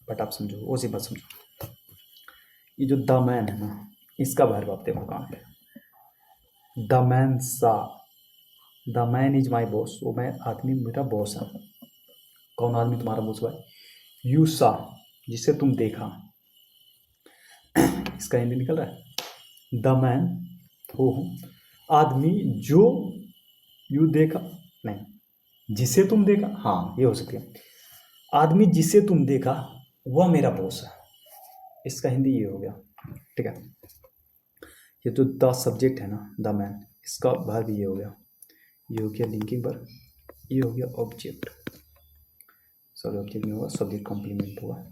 बट आप समझो, वो सी बात समझो। ये जो द मैन है ना, इसका वर्ब आप देखो कहाँ पे, द मैन सा, the man is my boss, वो मैं आदमी मेरा बॉस है। कौन आदमी तुम्हारा बॉस हुआ है? यू सा, जिसे तुम देखा, इसका हिंदी निकल रहा है, द मैन हो, आदमी जो यू देखा, नहीं, जिसे तुम देखा, हाँ ये हो सकती है, आदमी जिसे तुम देखा वह मेरा बॉस है, इसका हिंदी ये हो गया। ठीक है, ये जो द सब्जेक्ट है ना, द मैन, इसका वर्ब ये हो गया, ये हो गया लिंकिंग वर्ब, ये हो गया ऑब्जेक्ट, सॉरी ऑब्जेक्ट नहीं होगा, सब्जेक्ट कॉम्प्लीमेंट होगा,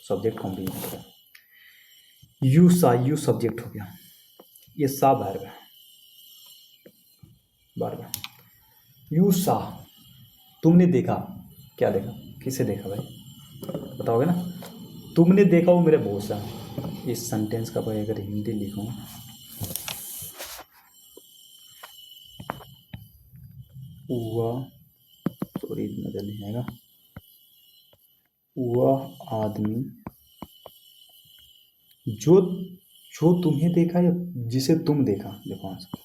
सब्जेक्ट कॉम्प्लीमेंट होगा। यू सा, यू सब्जेक्ट हो गया, ये सा वर्ब है, वर्ब। यू सा, तुमने देखा, क्या देखा, किसे देखा भाई, बताओगे ना? तुमने देखा वो मेरे बॉस है। इस सेंटेंस का भाई अगर हिंदी लिखूं, वह, सॉरी नजर नहीं आएगा, वह आदमी जो जो तुम्हें देखा या जिसे तुम देखा, देखो आंसर,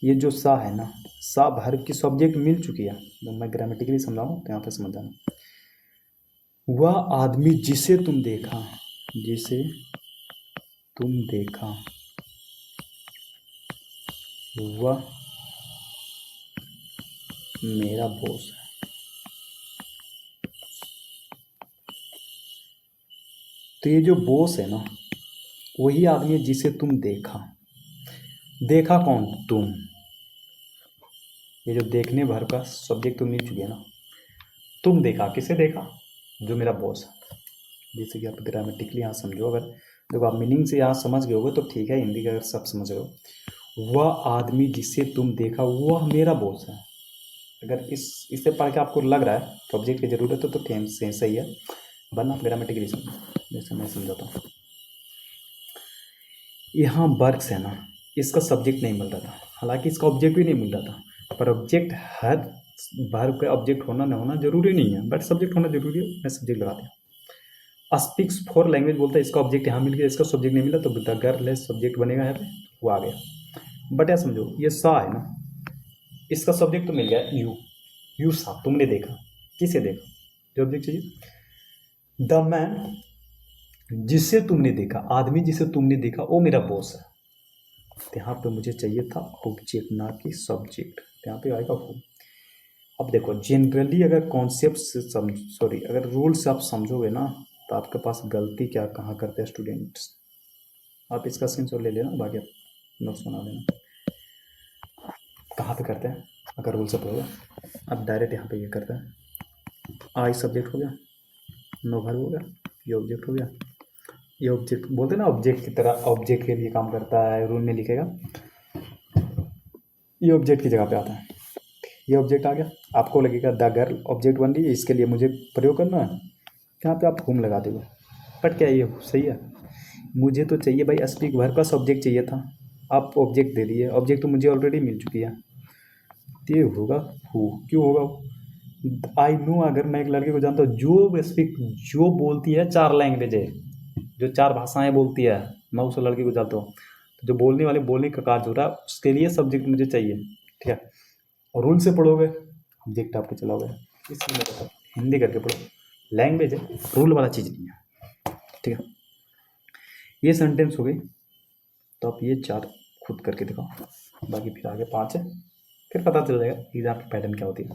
ये जो सा है ना, सा वर्ब की सब्जेक्ट मिल चुकी है, जब मैं ग्रामेटिकली समझाऊं तो यहाँ पे समझ जाना। वह आदमी जिसे तुम देखा, जिसे तुम देखा, वह मेरा बॉस है। तो ये जो बॉस है ना, वही आदमी है जिसे तुम देखा। देखा कौन? तुम। ये जो देखने भर का सब्जेक्ट तो मिल चुकी है ना, तुम देखा, किसे देखा? जो मेरा बॉस है। जैसे कि आप ग्रामेटिकली यहाँ समझो, अगर देखो आप मीनिंग से यहाँ समझ गए होगे तो ठीक है, हिंदी का अगर सब समझ रहे हो, वह आदमी जिसे तुम देखा वह मेरा बॉस है। अगर इससे पढ़ के आपको लग रहा है कि ऑब्जेक्ट की जरूरत है तो सही है, वरना आप ग्रामेटिकली समझो, जैसे मैं समझाता हूँ। यहाँ वर्क्स है ना, इसका सब्जेक्ट नहीं मिल रहा था, हालांकि इसका ऑब्जेक्ट भी नहीं मिल रहा था, पर ऑब्जेक्ट हर वर्ब का ऑब्जेक्ट होना ना होना जरूरी नहीं है, बट सब्जेक्ट होना जरूरी है, मैं सब्जेक्ट लगा दिया। स्पीक्स फॉर लैंग्वेज बोलता है, इसका ऑब्जेक्ट यहाँ मिल गया, इसका सब्जेक्ट नहीं मिला, तो द गर्ल सब्जेक्ट बनेगा यहाँ पे, वो आ गया। बट यार समझो, ये सा है ना, इसका सब्जेक्ट तो मिल गया यू, यू सा, तुमने देखा, किसे देखा, जो ऑब्जेक्ट चाहिए। द मैन, जिसे तुमने देखा, आदमी जिसे तुमने देखा वो मेरा बॉस है। तो यहाँ पे मुझे चाहिए था ऑब्जेक्ट, ना कि सब्जेक्ट, यहाँ पे आएगा हो। अब देखो, जनरली अगर कॉन्सेप्ट से सॉरी अगर रूल से आप समझोगे ना, तो आपके पास गलती क्या कहाँ करते हैं स्टूडेंट्स, आप इसका स्क्रीनशॉट ले लेना, बाकी आप नोट्स बना लेना कहाँ पे करते हैं। अगर रूल से पढ़ोगे अब डायरेक्ट यहाँ पे ये करते हैं, आई सब्जेक्ट हो गया, नो वर्ब हो गया, ये ऑब्जेक्ट हो गया, ये ऑब्जेक्ट बोलते हैं ना, ऑब्जेक्ट की तरह, ऑब्जेक्ट के लिए काम करता है, रूल में लिखेगा, ये ऑब्जेक्ट की जगह पे आता है, ये ऑब्जेक्ट आ गया। आपको लगेगा द गर्ल ऑब्जेक्ट बन रही है, इसके लिए मुझे प्रयोग करना है, यहाँ पे आप होम लगा दोगे, बट क्या ये सही है? मुझे तो चाहिए भाई स्पीक वर्ब का सब्जेक्ट चाहिए था, आप ऑब्जेक्ट दे दिए, ऑब्जेक्ट तो मुझे ऑलरेडी मिल चुकी है, तो ये होगा हु। क्यों होगा? आई नो, अगर मैं एक लड़के को जानता हूँ जो स्पीक, जो बोलती है 4 लैंग्वेज है, जो 4 भाषाएं बोलती है, मैं उस लड़के को जानता हूँ। तो जो बोलने वाले बोलने का कार्य हो रहा है, उसके लिए सब्जेक्ट मुझे चाहिए, ठीक है। और रूल से पढ़ोगे, सब्जेक्ट आपके चलाओगे, इसलिए मैं कहता हूँ हिंदी करके पढ़ो। लैंग्वेज है, रूल वाला चीज़ नहीं है, ठीक है। ये सेंटेंस हो गई। तो आप ये 4 खुद करके दिखाओ, बाकी फिर आगे 5 है, फिर पता चल जाएगा एग्जाम की पैटर्न क्या होती है।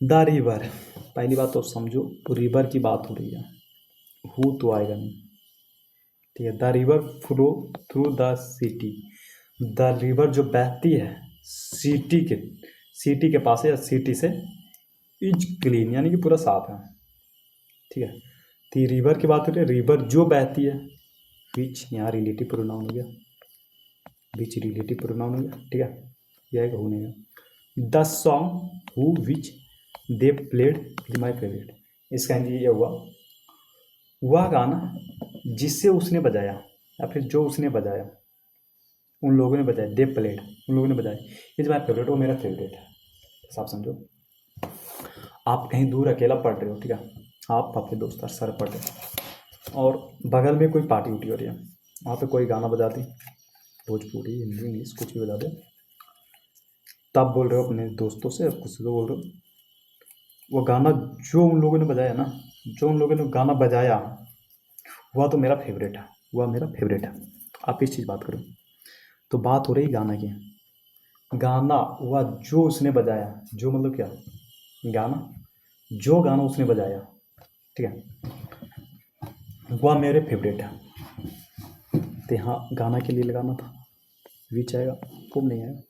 द रिवर, पहली बात तो समझो, रिवर की बात हो रही है, हु तो आएगा नहीं, ठीक है। The river flow through the city, the river जो बहती है सिटी के पास है या सिटी से, इज क्लीन यानी कि पूरा साफ है, ठीक है। तो रिवर की बात हो रही है, रिवर जो बहती है, विच यहाँ रिलेटिव प्रोनाउन हो गया, विच रिलेटिव प्रोनाउन हो गया, ठीक है। यह आएगा हु नहीं है। The song who which they played is my favourite, इसका हिंदी ये हुआ, वह गाना जिससे उसने बजाया या फिर जो उसने बजाया, उन लोगों ने बजाया, दे प्लेड, उन लोगों ने बजाया, इज माई फेवरेट, वो मेरा फेवरेट है। बस आप समझो, आप कहीं दूर अकेला पढ़ रहे हो, ठीक है, आप अपने दोस्त सर पढ़ रहे हो और बगल में कोई पार्टी उठी हो रही है, वहाँ पे कोई गाना बजा दी, भोजपुरी हिंदी इंग्लिश कुछ भी बजा दे, तब बोल रहे हो अपने दोस्तों से, कुछ तो बोल रहे हो, वो गाना जो उन लोगों ने बजाया ना, जो उन लोगों ने गाना बजाया, वह तो मेरा फेवरेट है, वह मेरा फेवरेट है। आप इस चीज़ बात करो। तो बात हो रही गाना की, गाना वह जो उसने बजाया, जो मतलब क्या, गाना जो गाना उसने बजाया, ठीक है, वह मेरे फेवरेट है। तो यहाँ गाना के लिए लगाना था, विच आएगा, तुम नहीं आएगा,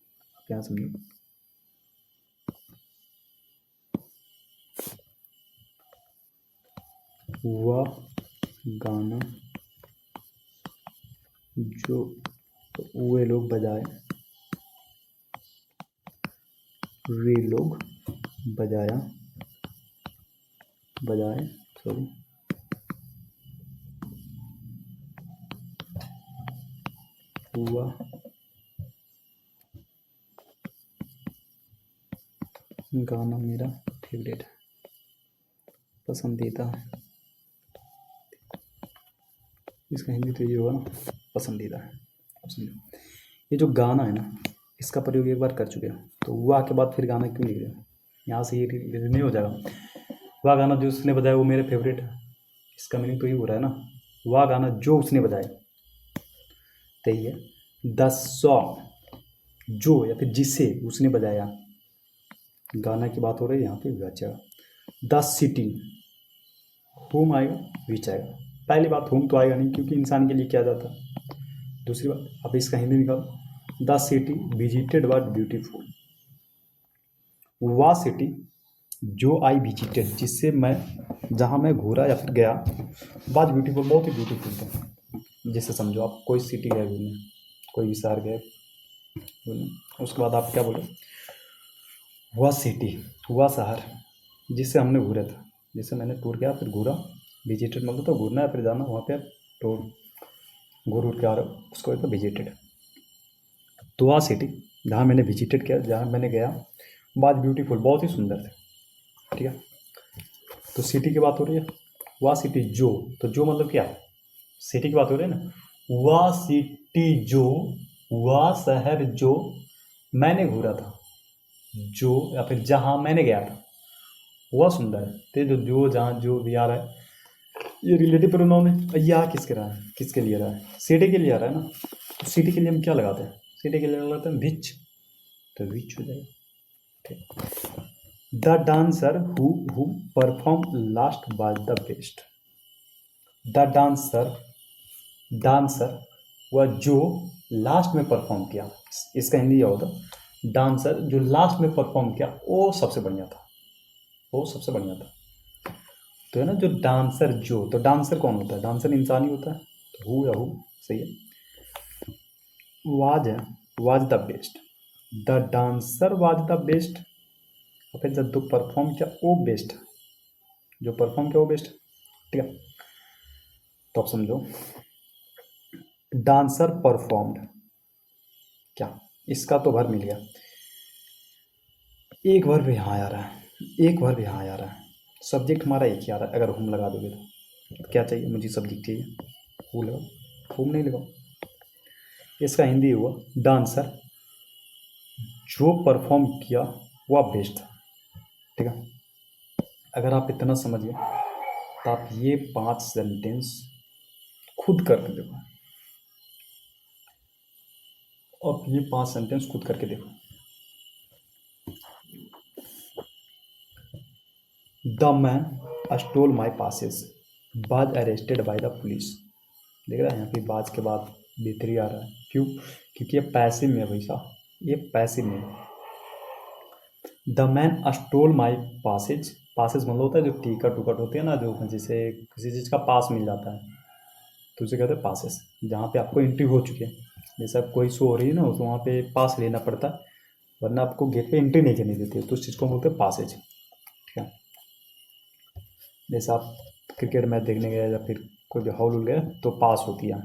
क्या समझो। वह गाना जो वे लोग बजाए, वे लोग बजाया बजाए सॉरी, हुआ गाना मेरा फेवरेट है, पसंदीदा है, इसका हिंदी तो ये होगा ना, पसंदीदा है। अब समझो, ये जो गाना है ना, इसका प्रयोग एक बार कर चुके हो, तो हुआ के बाद फिर गाना क्यों लिख रहे हो, यहाँ से ये नहीं हो जाएगा। वह गाना जो उसने बजाया वो मेरे फेवरेट है, इसका मीनिंग तो ये हो रहा है ना, वह गाना जो उसने बजाया, तो ये द सॉन्ग जो या फिर जिसे उसने बजाया, गाना की बात हो रही है यहाँ पे, बचा द सिटी, होम आएगा, विच आएगा। पहली बात होम तो आएगा नहीं, क्योंकि इंसान के लिए क्या जाता है। दूसरी बात, अब इसका हिंदी निकालो, the city visited was beautiful, वह सिटी जो आई विजिटेड, जिससे मैं, जहाँ मैं घूरा या फिर गया, वाज ब्यूटीफुल, बहुत ही ब्यूटीफुल था। जैसे समझो आप कोई सिटी गए घूमने, कोई भी शहर गए घूमने, उसके बाद आप क्या बोले, वह सिटी, वह शहर जिससे हमने घूरा था, जिससे मैंने टूर किया फिर घूरा, विजिटेड मतलब तो घूरना है फिर जाना वहाँ पे, टूर घूर उड़ के आ रहे हो, उसको एक विजिटेड। तो वह सिटी जहाँ मैंने विजिटेड किया, जहाँ मैंने गया, बहुत ब्यूटीफुल, बहुत ही सुंदर थे, ठीक है। तो सिटी की बात हो रही है, वह सिटी जो, तो जो मतलब क्या, सिटी की बात हो रही है ना, वह सिटी जो, वह शहर जो मैंने घूरा था, जो या फिर जहाँ मैंने गया था, वह सुंदर है। तो जो जहाँ जो भी आ रहा है, ये रिलेटिव प्रोनाउन है। ये आ किसके रहा है, किसके लिए रहा है, सिटी के लिए आ रहा है ना। तो सिटी के लिए हम क्या लगाते हैं, सिटी के लिए लगाते हैं विच, तो विच हो जाएगा, ठीक। The dancer who perform last was the best, the dancer वह जो लास्ट में परफॉर्म किया, इसका हिंदी यह होता, डांसर जो लास्ट में परफॉर्म किया वो सबसे बढ़िया था, वो सबसे बढ़िया था। तो है ना, जो डांसर जो, तो डांसर कौन होता है, डांसर इंसान ही होता है, तो हु या हु सही है। वाज है, was the best, the dancer was the best, और फिर जब जो परफॉर्म किया वो बेस्ट, जो परफॉर्म किया वो बेस्ट, ठीक है। तो आप समझो, डांसर परफॉर्म्ड, क्या, इसका तो भर मिल गया, एक बार भी यहाँ आ रहा है, एक बार भी यहाँ आ रहा है। सब्जेक्ट हमारा एक ही आ रहा है, अगर होम लगा दोगे तो क्या चाहिए, मुझे सब्जेक्ट चाहिए, हु लगाओ, होम नहीं लगाओ। इसका हिंदी हुआ डांसर जो परफॉर्म किया वह बेस्ट था। ठीक है, अगर आप इतना समझ गए तो आप ये 5 सेंटेंस खुद करके देखो। अब ये 5 सेंटेंस खुद करके देखो। The man stole my passes, बाज अरेस्टेड बाय द पुलिस। देख रहा है यहाँ पे बाज के बाद बेहतरी आ रहा है, क्यों? क्योंकि ये पैसिव में है भाई साहब, ये पैसिव में है। The man stole my passage, passage मतलब होता है जो टिकट उकट होते हैं ना, जो जैसे किसी चीज़ का पास मिल जाता है तो उसे कहते हैं पासेस, जहाँ पे आपको एंट्री हो चुकी है। जैसे आप कोई शो हो रही है ना, तो वहाँ पे पास लेना पड़ता है, वरना आपको गेट पे एंट्री नहीं करनी देती है, तो उस चीज़ को बोलते हैं पासेज। ठीक है, जैसे आप क्रिकेट मैच देखने गए या फिर कोई भी हॉल उल गए तो पास होती है।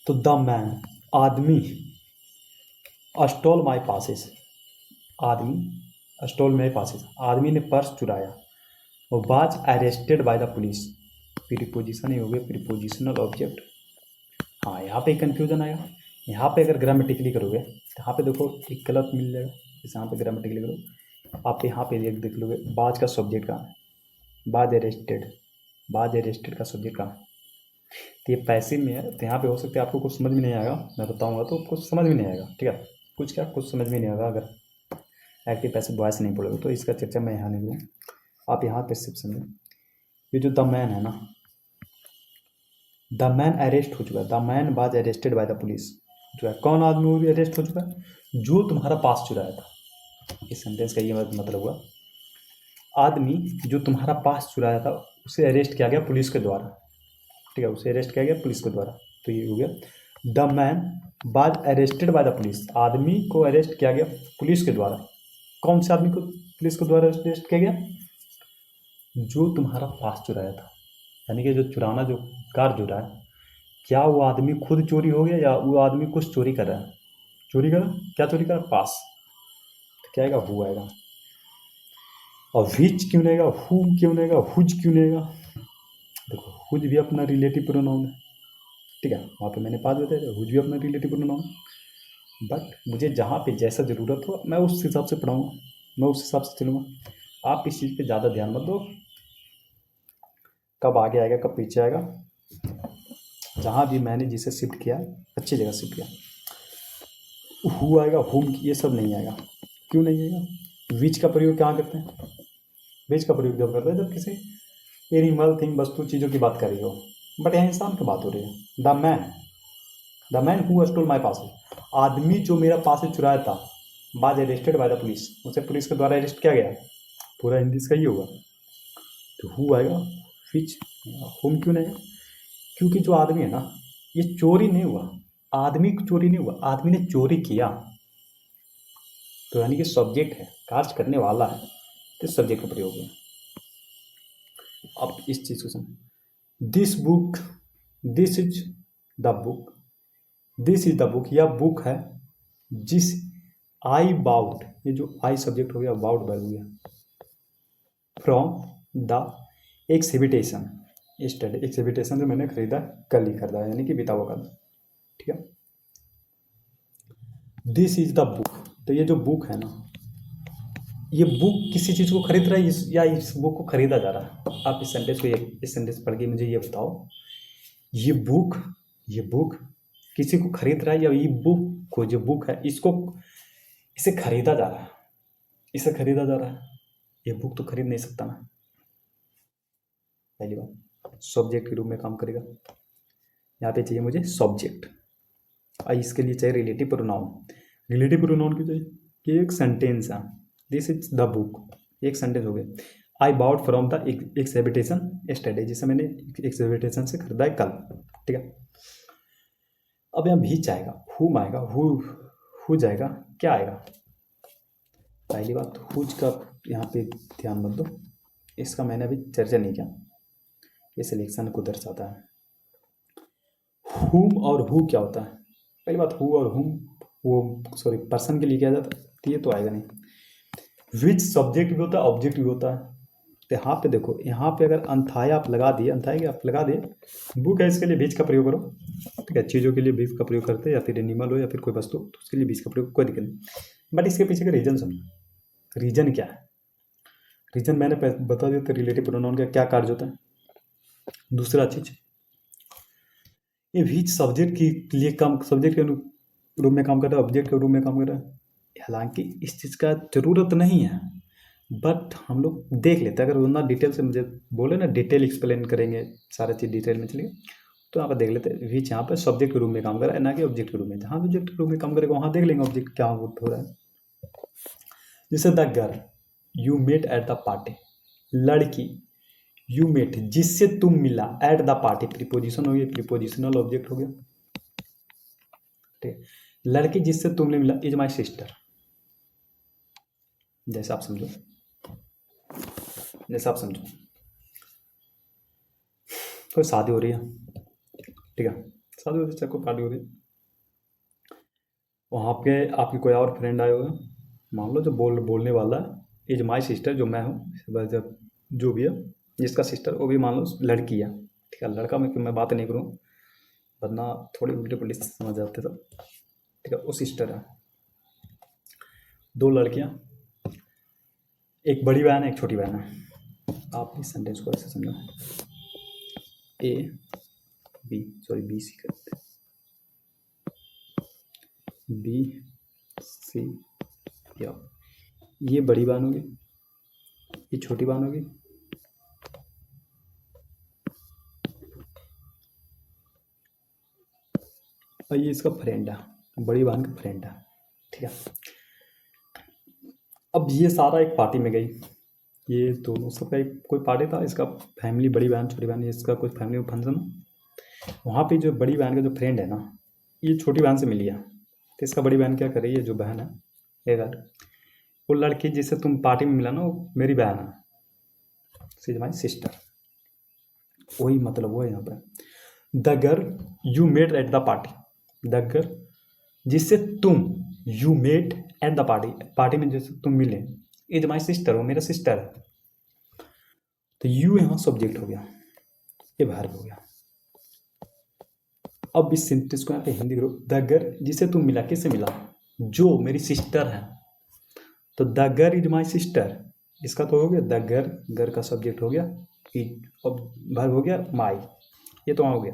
तो द मैन, आदमी, स्टॉल माई पासेस, आदमी स्टॉल माई पासेस, आदमी ने पर्स चुराया। और was arrested by the police, preposition ही हो गया, प्रीपोजिशनल ऑब्जेक्ट। हाँ, यहाँ पे कन्फ्यूजन आएगा। यहाँ पे अगर ग्रामेटिकली करोगे तो यहाँ पे देखो एक गलत मिल जाएगा। जैसे यहाँ पे ग्रामेटिकली करो, आप यहाँ पे एक देख लोगे बाज का सब्जेक्ट कहाँ है, बाज अरेस्टेड, बाज अरेस्टेड का सब्जेक्ट कहाँ है। तो ये पैसिव में है, तो यहाँ पे हो सकता है आपको कुछ समझ में नहीं आएगा, मैं बताऊँगा तो कुछ समझ में नहीं आएगा। ठीक है, कुछ क्या, कुछ समझ में नहीं आएगा अगर एक्टिव पैसिव वॉइस नहीं पड़ेगा, तो इसका चर्चा मैं यहाँ नहीं दूँ। आप यहाँ पे सिर्फ समझें, ये जो द मैन है ना, द मैन अरेस्ट हो चुका है, the man was arrested by the police. जो है कौन आदमी अरेस्ट हो चुका है, जो तुम्हारा पास चुराया था। इस सेंटेंस का ये मतलब हुआ आदमी जो तुम्हारा पास चुराया था उसे अरेस्ट किया गया पुलिस के द्वारा। ठीक है, उसे अरेस्ट किया गया पुलिस के द्वारा, तो ये हो गया the man was arrested by the police, आदमी को अरेस्ट किया गया पुलिस के द्वारा। कौन से आदमी को पुलिस के द्वारा अरेस्ट किया गया, जो तुम्हारा पास चुराया था। यानी कि जो चुराना, जो कार चुरा है, क्या वो आदमी खुद चोरी हो गया या वो आदमी कुछ चोरी कर रहा है, चोरी कर रहा है, क्या चोरी कर रहा है, पास। तो क्या आएगा, हु आएगा। और विच क्यों नहीं आएगा, हु क्यों नहीं आएगा, हुज क्यों नहीं आएगा। देखो हुज भी अपना रिलेटिव प्रोनाउन है। ठीक है, वहाँ पे मैंने बात बताया हुज भी अपना रिलेटिव प्रोनाउन, बट मुझे जहाँ पे जैसा ज़रूरत हो मैं उस हिसाब से पढ़ाऊँगा, मैं उस हिसाब से चलूँगा। आप इस चीज़ पे ज़्यादा ध्यान मत दो, कब आगे आएगा कब पीछे आएगा। जहाँ भी मैंने जिसे शिफ्ट किया अच्छी जगह शिफ्ट किया, हु आएगा, हुम, ये सब नहीं आएगा। क्यों नहीं आएगा, विच का प्रयोग कहाँ करते हैं, विच का प्रयोग जब करते हैं जब किसी एनिमल थिंग वस्तु चीज़ों की बात कर रही हो, बट यहाँ इंसान की बात हो रही है। The man who stole my passage, आदमी जो मेरा पासेज चुराया था, was arrested by the police, उसे पुलिस के द्वारा अरेस्ट किया गया। पूरा हिंदी इसका ही होगा, तो हु आएगा, विच, हुम क्यों नहीं आएगा, क्योंकि जो आदमी है ना, ये चोरी नहीं हुआ, आदमी चोरी नहीं हुआ, आदमी ने चोरी किया। तो यानी कि सब्जेक्ट है, कार्य करने वाला है, तो सब्जेक्ट का प्रयोग है। अब इस चीज को समझ, this book, this is the book, this is the book, यह बुक है जिस आई बाउट, ये जो आई सब्जेक्ट हो गया, बाउट वर्ब हो गया, फ्रॉम द एक्सिबिटेशन स्टडी, एक्सिबिटेशन जो मैंने खरीदा, कल ही खरीदा, यानी कि बीता हुआ कल। ठीक है, दिस इज द बुक, तो ये जो बुक है ना, ये बुक किसी चीज़ को खरीद रहा है या इस बुक को खरीदा जा रहा है। आप इस सेंटेंस को, इस सेंटेंस पढ़ के मुझे ये बताओ, ये बुक, ये बुक किसी को खरीद रहा है या ये बुक को, जो बुक है इसको, इसे खरीदा जा रहा है, इसे खरीदा जा रहा है। ये बुक तो खरीद नहीं सकता ना, पहली बात सब्जेक्ट के रूप में काम करेगा। यहाँ पे चाहिए मुझे सब्जेक्ट, और इसके लिए चाहिए रिलेटिव प्रोनाउन। रिलेटिव प्रोनाउन क्यों चाहिए, कि एक सेंटेंस है, दिस इज द बुक, एक सेंटेंस हो गया। I bought from the exhibition study, जिसे मैंने एक्सहिबिटेशन से खरीदा है कल। ठीक है, अब यहाँ भीच आएगा, हुम आएगा, हु जाएगा, क्या आएगा। पहली बात हुज का यहाँ पे ध्यान मत दो, इसका मैंने अभी चर्चा नहीं किया, ये सिलेक्शन को दर्शाता है। हुम और हु क्या होता है, पहली बात हु और हुम वो सॉरी पर्सन के लिए किया जाता है, ये तो आएगा नहीं। विच सब्जेक्ट भी होता है, ऑब्जेक्ट भी होता है। तो यहाँ पे देखो, यहाँ पे अगर अंथाया आप लगा दिए, अंथाया के आप लगा दिए, बुक है, इसके लिए बीच का प्रयोग करो। ठीक है, चीज़ों के लिए बीच का प्रयोग करते हैं, या फिर एनिमल हो या फिर कोई वस्तु, तो उसके लिए बीच का प्रयोग कोई दिक्कत नहीं। बट इसके पीछे का रीजन समझो, रीजन क्या है। रीजन मैंने बता दिया था, रिलेटिव प्रोनाउन का क्या कार्य होता है। दूसरा चीज, ये विच सब्जेक्ट के लिए काम, सब्जेक्ट के रूप में काम कर रहा है, ऑब्जेक्ट के रूप में काम कर रहा है। हालांकि इस चीज़ का ज़रूरत नहीं है, बट हम लोग देख लेते हैं। अगर उतना डिटेल से मुझे बोले ना, डिटेल एक्सप्लेन करेंगे, सारा चीज़ डिटेल में चलेंगे, तो यहाँ पर देख लेते हैं। विच यहाँ पर सब्जेक्ट के रूप में काम कर रहा है, ना कि ऑब्जेक्ट के रूप में। जहाँ ऑब्जेक्ट के रूप में काम करेगा वहाँ देख लेंगे ऑब्जेक्ट क्या हो रहा है। जैसे the girl you met at the party, लड़की यू मेट जिससे तुम मिला, एट द पार्टी प्रीपोजिशन हो गया, प्रीपोजिशनल ऑब्जेक्ट हो गया। ठीक, लड़की जिससे तुमने मिला इज माई सिस्टर। जैसे आप समझो, जैसे आप समझो कोई शादी हो रही है, ठीक है, शादी हो रही है, कोई पार्टी हो रही है, वहाँ पे आपकी कोई और फ्रेंड आए हुए, मान लो जो बोलने वाला है इज माई सिस्टर, जो मैं हूँ, जब जो भी है जिसका सिस्टर, वो भी मान लो लड़की है। ठीक है, लड़का में क्यों मैं बात नहीं करूँ, वरना थोड़ी उल्टी पुल्टी समझ जाते सब। ठीक है, वो सिस्टर है। दो लड़कियाँ, एक बड़ी बहन है, एक छोटी बहन है। आप इस सेंटेंस को ऐसे समझो, A B, sorry B C करते, बी सी, या ये बड़ी बहन होगी, ये छोटी बहन होगी, और ये इसका फ्रेंड है, बड़ी बहन का फ्रेंड है। ठीक है, अब ये सारा एक पार्टी में गई, ये दोनों सबका एक कोई पार्टी था, इसका फैमिली, बड़ी बहन छोटी बहन, इसका कोई फैमिली में फंक्शन। वहाँ पे जो बड़ी बहन का जो फ्रेंड है ना, ये छोटी बहन से मिली है। तो इसका बड़ी बहन क्या कर रही है, जो बहन है ये घर, वो लड़की जिससे तुम पार्टी में मिला ना, वो मेरी बहन है, शी इज माई सिस्टर। वही मतलब हुआ यहाँ पर। The girl you met at the party, the girl जिससे तुम, you met at the party, party में जिससे तुम मिले, इज माई सिस्टर, वो मेरा सिस्टर है। तो यू यहाँ सब्जेक्ट हो गया, ये वर्ब हो गया। अब इस सेंटेंस को यहाँ पे हिंदी करो, द गर्ल जिसे तुम मिला, किससे मिला, जो मेरी सिस्टर है। तो the girl is my sister, इसका तो हो गया द गर्ल, गर्ल का सब्जेक्ट हो गया, अब वर्ब हो गया माई, ये तो वहाँ हो गया।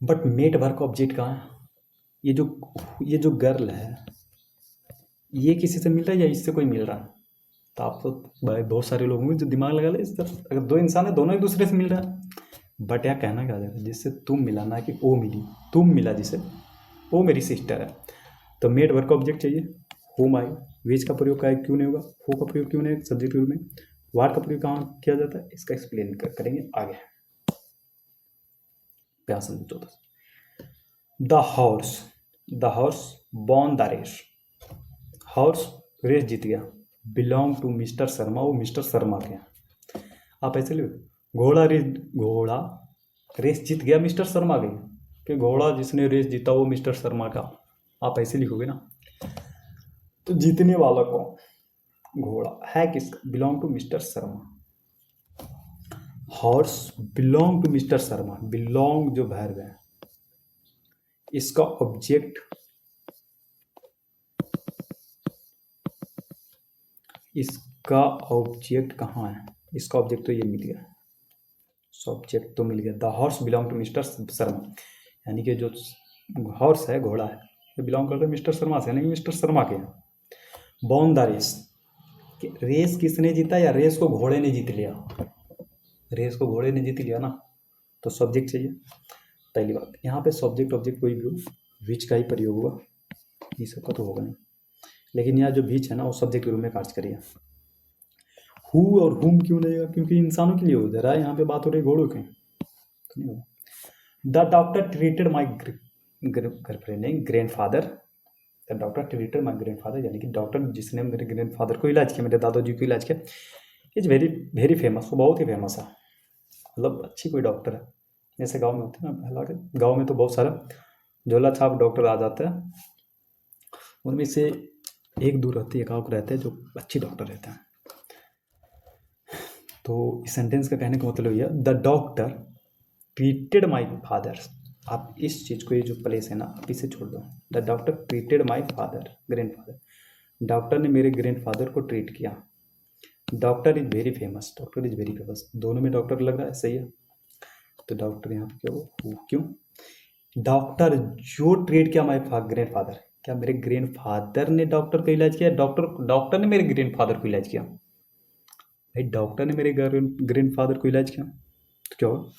बट मेट वर्ब का ऑब्जेक्ट कहाँ है, ये जो गर्ल है, ये किसी से मिल रहा है या इससे कोई मिल रहा है। तो आप तो भाई बहुत सारे लोग होंगे जो दिमाग लगा ले इस तरफ, अगर दो इंसान है दोनों एक दूसरे से मिल रहा है, बट यहाँ कहना क्या जाएगा, जिससे तुम मिला, ना कि वो मिली, तुम मिला जिसे, वो मेरी सिस्टर है। तो मेड वर्ब का ऑब्जेक्ट चाहिए, होम आई, विच का प्रयोग क्यों नहीं होगा, हो का प्रयोग क्यों नहीं सब्जेक्ट रूप में, वाट का प्रयोग कहाँ किया जाता है, इसका एक्सप्लेन करेंगे आगे। प्यार समझो। The horse won the race, horse race जीत गया, बिलोंग टू मिस्टर शर्मा, वो मिस्टर शर्मा के हैं। आप ऐसे लिखो, घोड़ा रेस जीत गया मिस्टर शर्मा के, कि घोड़ा जिसने रेस जीता वो मिस्टर शर्मा का, आप ऐसे लिखोगे ना। तो जीतने वाला कौन, घोड़ा है किसका, belong to mister Sharma. Horse belong to mister Sharma, belong जो वर्ब है, इसका ऑब्जेक्ट, इसका ऑब्जेक्ट कहाँ है, इसका ऑब्जेक्ट तो ये मिल गया, सब्जेक्ट तो मिल गया। The horse belong to mister Sharma, यानी कि जो हॉर्स है, घोड़ा है, ये बिलोंग करता है मिस्टर शर्मा से, यानी मिस्टर शर्मा के हैं। बॉन द रेस, रेस किसने जीता, या रेस को घोड़े ने जीत लिया, रेस को घोड़े ने जीत लिया ना, तो सब्जेक्ट चाहिए। पहली बात, यहाँ पे सब्जेक्ट ऑब्जेक्ट कोई भी हो, विच का ही प्रयोग हुआ, ये सबका तो होगा नहीं, लेकिन यहाँ जो विच है ना, वो सब्जेक्ट के रूप में कार्य करिए। हु और हुम क्यों नहीं होगा, क्योंकि इंसानों के लिए हो रहा है, यहाँ पे बात हो रही घोड़ों की, तो नहीं होगा। The doctor treated my girlfriend नहीं, grandfather, the doctor treated my grandfather, यानी कि डॉक्टर जिसने मेरे ग्रैंडफादर को इलाज किया, मेरे दादाजी को इलाज किया, इज वेरी वेरी फेमस, वो बहुत ही फेमस है, मतलब अच्छी कोई डॉक्टर है। जैसे गांव में होते हैं ना, हालांकि गांव में तो बहुत सारा झोला छाप डॉक्टर आ जाते हैं, उनमें से एक दूर रहते एक आउट रहते हैं जो अच्छे डॉक्टर रहते हैं। तो इस सेंटेंस का कहने का मतलब ये है, the doctor treated my father. आप इस चीज़ को, ये जो प्लेस है ना, आप इसे छोड़ दो। The doctor treated my father, grand father. Doctor ने मेरे ग्रैंड फादर को ट्रीट किया। Doctor is very famous, doctor is very famous, दोनों में डॉक्टर लग रहा है, सही है। तो डॉक्टर यहाँ पे क्यों डॉक्टर जो ट्रीट किया माई ग्रैंड फादर, क्या मेरे ग्रैंड फादर ने डॉक्टर का इलाज किया? डॉक्टर ने मेरे ग्रैंड फादर को इलाज किया। भाई डॉक्टर ने मेरे ग्रैंड फादर को इलाज किया तो क्या होगा?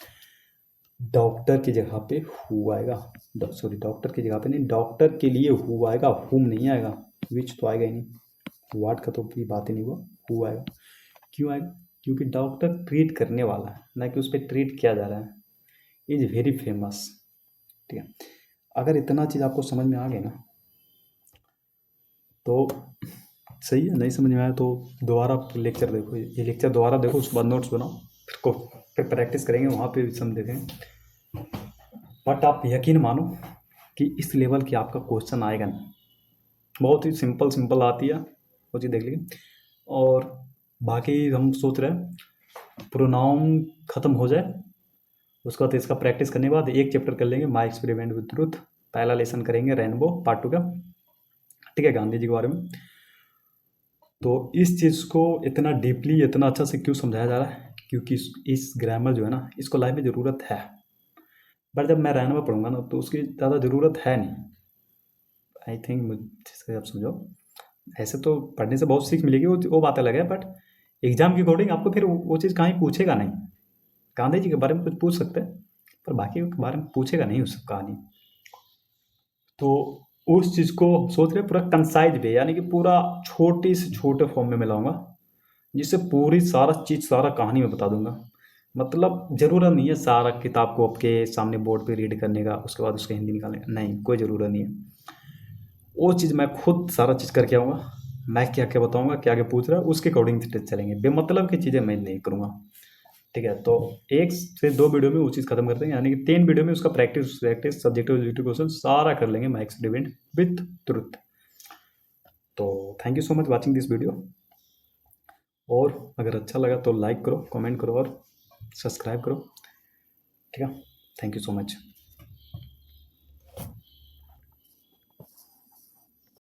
डॉक्टर की जगह पे हु आएगा। सॉरी, डॉक्टर की जगह पे नहीं, डॉक्टर के लिए हु आएगा, हुम नहीं आएगा, विच तो आएगा ही नहीं, वाट का तो भी बात ही नहीं हुआ, हु आएगा। क्यों आएगा? क्योंकि डॉक्टर ट्रीट करने वाला है, ना कि उस पर ट्रीट किया जा रहा है। Is very famous. ठीक है, अगर इतना चीज़ आपको समझ में आ गया ना तो सही है। नहीं समझ में आया तो दोबारा लेक्चर देखो, ये लेक्चर दोबारा देखो, उसके बाद नोट्स बनाओ, फिर प्रैक्टिस करेंगे, वहाँ पे भी समझ देखेंगे। बट आप यकीन मानो कि इस लेवल की आपका क्वेश्चन आएगा नहीं, बहुत ही सिंपल सिंपल आती है, वो चीज़ देख लीजिए। और बाकी हम सोच रहे हैं प्रोनाउन ख़त्म हो जाए, उसके बाद इसका प्रैक्टिस करने के बाद एक चैप्टर कर लेंगे, माई एक्सपेरिमेंट विद ट्रूथ। पहला लेसन करेंगे रेनबो पार्ट 2 का, ठीक है, गांधी जी के बारे में। तो इस चीज़ को इतना डीपली, इतना अच्छा से क्यों समझाया जा रहा है? क्योंकि इस ग्रामर जो है ना, इसको लाइफ में ज़रूरत है। बट जब मैं रेनबो पढ़ूंगा ना तो उसकी ज़्यादा ज़रूरत है नहीं, आई थिंक मुझसे आप समझो। ऐसे तो पढ़ने से बहुत सीख मिलेगी, वो बात अलग है, बट एग्जाम के अकॉर्डिंग आपको फिर वो चीज़ कहीं पूछेगा नहीं। गांधी जी के बारे में कुछ पूछ सकते हैं, पर बाकी के बारे में पूछेगा नहीं उस कहानी। तो उस चीज़ को सोच रहे पूरा कंसाइज वे, यानी कि पूरा छोटे से छोटे फॉर्म में मिलाऊंगा, जिससे पूरी सारा चीज़, सारा कहानी में बता दूंगा। मतलब ज़रूरत नहीं है सारा किताब को आपके सामने बोर्ड पे रीड करने का, उसके बाद उसका हिंदी निकालने का, नहीं, कोई ज़रूरत नहीं है। वो चीज़ मैं खुद सारा चीज़ करके आऊँगा, मैं क्या क्या बताऊँगा, क्या क्या पूछ रहा है, उसके अकॉर्डिंग चलेंगे, बेमतलब की चीज़ें मैं नहीं करूँगा। ठीक है, तो 1 से 2 वीडियो में वो चीज़ खत्म करते हैं, यानी कि 3 वीडियो में उसका प्रैक्टिस सब्जेक्टिव ऑब्जेक्टिव क्वेश्चन सारा कर लेंगे, माई एक्सपेरिमेंट विथ ट्रुथ। तो thank you so much watching this video, और अगर अच्छा लगा तो लाइक करो, कमेंट करो और सब्सक्राइब करो। ठीक है, थैंक यू सो मच।